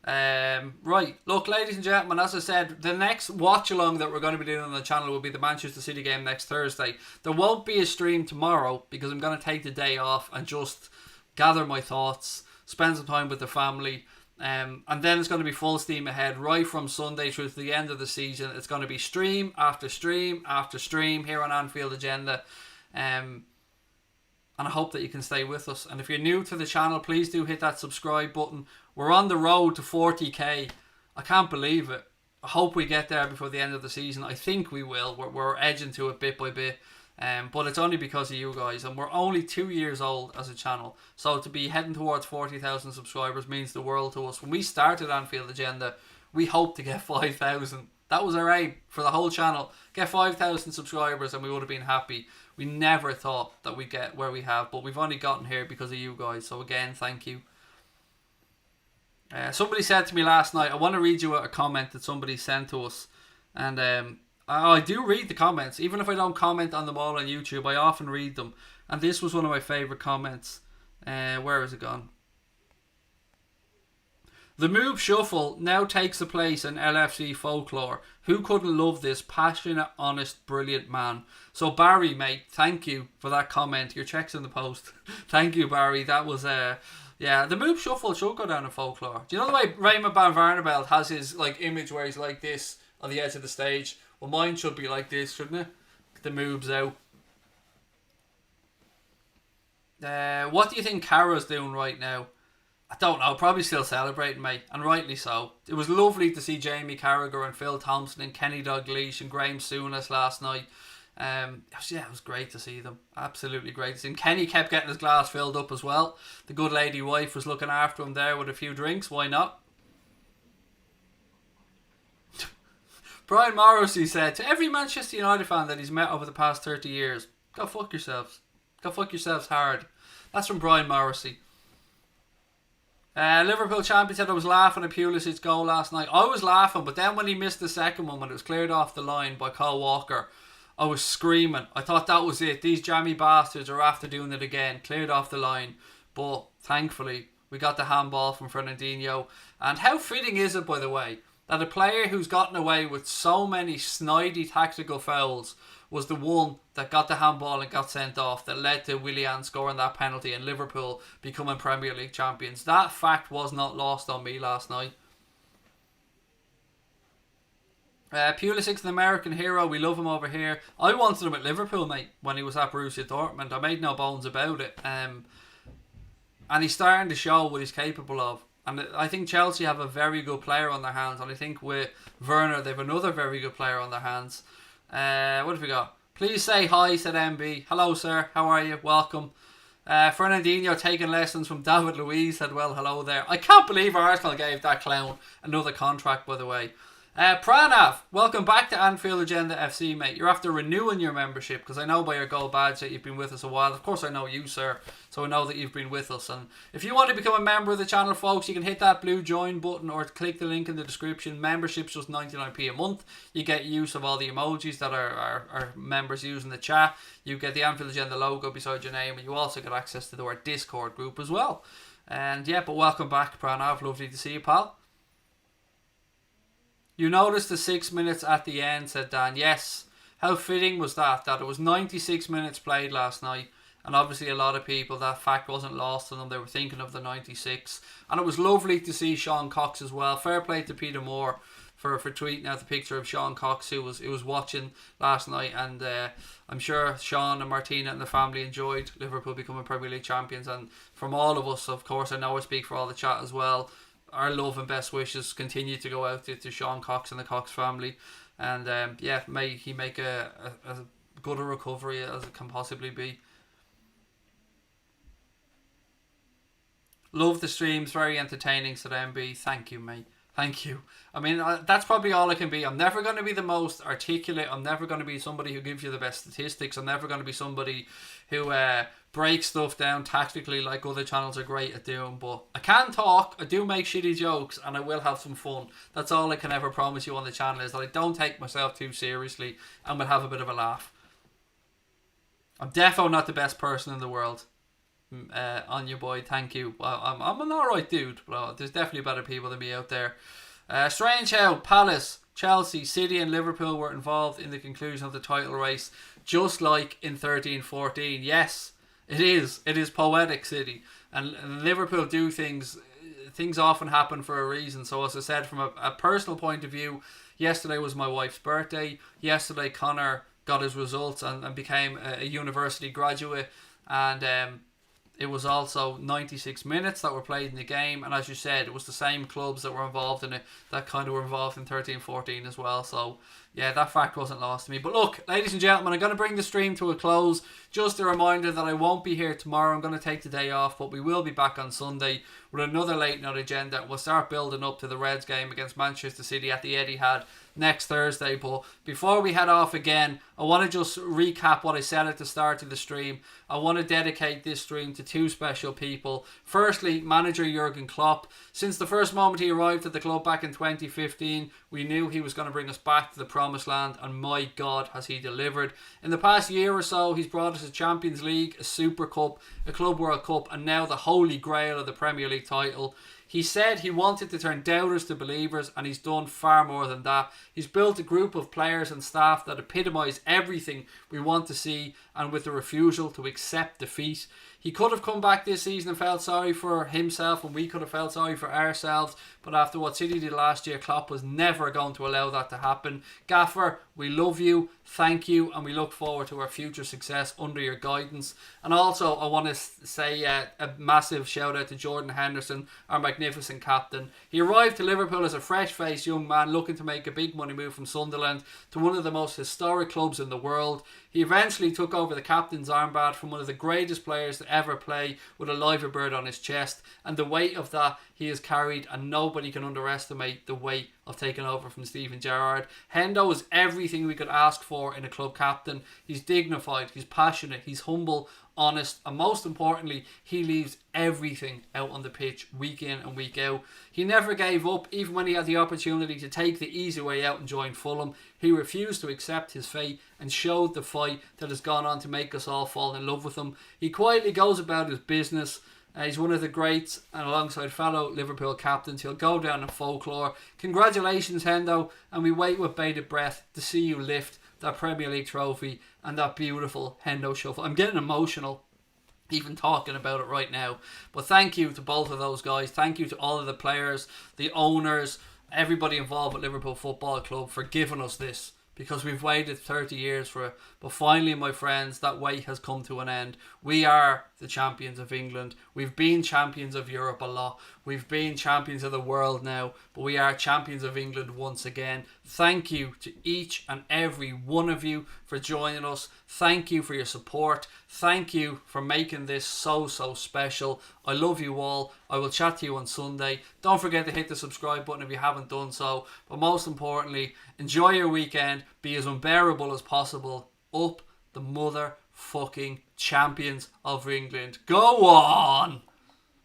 Right. Look, ladies and gentlemen, as I said, the next watch-along that we're going to be doing on the channel will be the Manchester City game next Thursday. There won't be a stream tomorrow because I'm going to take the day off and just gather my thoughts, spend some time with the family. And then it's going to be full steam ahead right from Sunday through to the end of the season. It's going to be stream after stream after stream here on Anfield Agenda. And I hope that you can stay with us. And if you're new to the channel, please do hit that subscribe button. We're on the road to 40k. I can't believe it. I hope we get there before the end of the season. I think we will. We're edging to it bit by bit. But it's only because of you guys, and we're only 2 years old as a channel, so to be heading towards 40,000 subscribers means the world to us. When we started Anfield Agenda, We hope to get 5,000. That was our aim for the whole channel. Get 5,000 subscribers and we would have been happy. We never thought that we'd get where we have, but we've only gotten here because of you guys. So again, thank you. Somebody said to me last night, I want to read you a comment that somebody sent to us. And I do read the comments. Even if I don't comment on them all on YouTube, I often read them. And this was one of my favourite comments. Where has it gone? The move shuffle now takes the place in LFC folklore. Who couldn't love this passionate, honest, brilliant man? So Barry, mate, thank you for that comment. Your check's in the post. Thank you, Barry. That was yeah. The move shuffle should go down in folklore. Do you know the way Raymond van Varneveld has his like image where he's like this on the edge of the stage? Well, mine should be like this, shouldn't it? The moves out. What do you think Cara's doing right now? I don't know, probably still celebrating, mate, and rightly so. It was lovely to see Jamie Carragher and Phil Thompson and Kenny Dalglish and Graham Souness last night. It was great to see them. Absolutely great to see them. Kenny kept getting his glass filled up as well. The good lady wife was looking after him there with a few drinks. Why not? Brian Morrissey said, to every Manchester United fan that he's met over the past 30 years, go fuck yourselves. Go fuck yourselves hard. That's from Brian Morrissey. Liverpool champion said I was laughing at Pulisic's goal last night. I was laughing, but then when he missed the second one, when it was cleared off the line by Kyle Walker, I was screaming. I thought that was it. These jammy bastards are after doing it again. Cleared off the line. But thankfully, we got the handball from Fernandinho. And how fitting is it, by the way, that a player who's gotten away with so many snidey tactical fouls was the one that got the handball and got sent off, that led to Willian scoring that penalty and Liverpool becoming Premier League champions. That fact was not lost on me last night. Pulisic's an American hero. We love him over here. I wanted him at Liverpool, mate, when he was at Borussia Dortmund. I made no bones about it. And he's starting to show what he's capable of. And I think Chelsea have a very good player on their hands. And I think with Werner, they have another very good player on their hands. What have we got? Please say hi, said MB. Hello, sir. How are you? Welcome. Fernandinho taking lessons from David Luiz said, well, hello there. I can't believe Arsenal gave that clown another contract, by the way. Pranav, welcome back to Anfield Agenda FC, mate. You're after renewing your membership, because I know by your gold badge that you've been with us a while. Of course I know you, sir, so I know that you've been with us. And if you want to become a member of the channel, folks, you can hit that blue join button or click the link in the description. Membership's just 99p a month. You get use of all the emojis that our members use in the chat. You get the Anfield Agenda logo beside your name, and you also get access to our Discord group as well. And yeah, but welcome back, Pranav. Lovely to see you, pal. You noticed the 6 minutes at the end, said Dan. Yes. How fitting was that it was 96 minutes played last night. And obviously a lot of people, that fact wasn't lost on them. They were thinking of the 96. And it was lovely to see Sean Cox as well. Fair play to Peter Moore for tweeting out the picture of Sean Cox, who was watching last night. And I'm sure Sean and Martina and the family enjoyed Liverpool becoming Premier League champions. And from all of us, of course, I know I speak for all the chat as well, our love and best wishes continue to go out to Sean Cox and the Cox family. And may he make a good a recovery as it can possibly be. Love the streams, very entertaining, said MB. Thank you, mate. Thank you. I mean, that's probably all I can be. I'm never going to be the most articulate. I'm never going to be somebody who gives you the best statistics. I'm never going to be somebody who breaks stuff down tactically like other channels are great at doing. But I can talk. I do make shitty jokes, and I will have some fun. That's all I can ever promise you on the channel, is that I don't take myself too seriously and will have a bit of a laugh. I'm defo not the best person in the world. On your boy, thank you. Well, I'm an alright dude, but there's definitely better people than me out there. Strange how Palace, Chelsea, City and Liverpool were involved in the conclusion of the title race, just like in 13-14. Yes, it is poetic, City, and Liverpool do things often happen for a reason. So as I said, from a personal point of view, yesterday was my wife's birthday. Yesterday Connor got his results and became a university graduate, and It was also 96 minutes that were played in the game, and as you said, it was the same clubs that were involved in it that kind of were involved in 13-14 as well. So yeah, that fact wasn't lost to me. But look, ladies and gentlemen, I'm going to bring the stream to a close. Just a reminder that I won't be here tomorrow. I'm going to take the day off, but we will be back on Sunday with another late night agenda. We'll start building up to the Reds game against Manchester City at the Etihad next Thursday. But before we head off again, I want to just recap what I said at the start of the stream. I want to dedicate this stream to two special people. Firstly, manager Jurgen Klopp. Since the first moment he arrived at the club back in 2015, we knew he was going to bring us back to the promised land, and my God has he delivered. In the past year or so, he's brought us a Champions League, a Super Cup, a Club World Cup, and now the holy grail of the Premier League title. He said he wanted to turn doubters to believers, and he's done far more than that. He's built a group of players and staff that epitomise everything we want to see, and with the refusal to accept defeat. He could have come back this season and felt sorry for himself, and we could have felt sorry for ourselves. But after what City did last year, Klopp was never going to allow that to happen. Gaffer, we love you, thank you, and we look forward to our future success under your guidance. And also, I want to say a massive shout out to Jordan Henderson, our magnificent captain. He arrived to Liverpool as a fresh-faced young man looking to make a big money move from Sunderland to one of the most historic clubs in the world. He eventually took over the captain's armband from one of the greatest players to ever play, with a liver bird on his chest, and the weight of that he has carried, and nobody can underestimate the weight of taking over from Steven Gerrard. Hendo is everything we could ask for in a club captain. He's dignified, he's passionate, he's humble, honest, and most importantly, he leaves everything out on the pitch week in and week out. He never gave up, even when he had the opportunity to take the easy way out and join Fulham. He refused to accept his fate and showed the fight that has gone on to make us all fall in love with him. He quietly goes about his business. He's one of the greats, and alongside fellow Liverpool captains, he'll go down in folklore. Congratulations, Hendo, and we wait with bated breath to see you lift that Premier League trophy and that beautiful Hendo shuffle. I'm getting emotional even talking about it right now. But thank you to both of those guys. Thank you to all of the players, the owners, everybody involved with Liverpool Football Club for giving us this, because we've waited 30 years for it. But finally, my friends, that wait has come to an end. We are the champions of England. We've been champions of Europe a lot. We've been champions of the world now, but we are champions of England once again. Thank you to each and every one of you for joining us. Thank you for your support. Thank you for making this so special. I love you all. I will chat to you on Sunday. Don't forget to hit the subscribe button if you haven't done so. But most importantly, enjoy your weekend. Be as unbearable as possible. Up the motherfucking champions of England. Go on!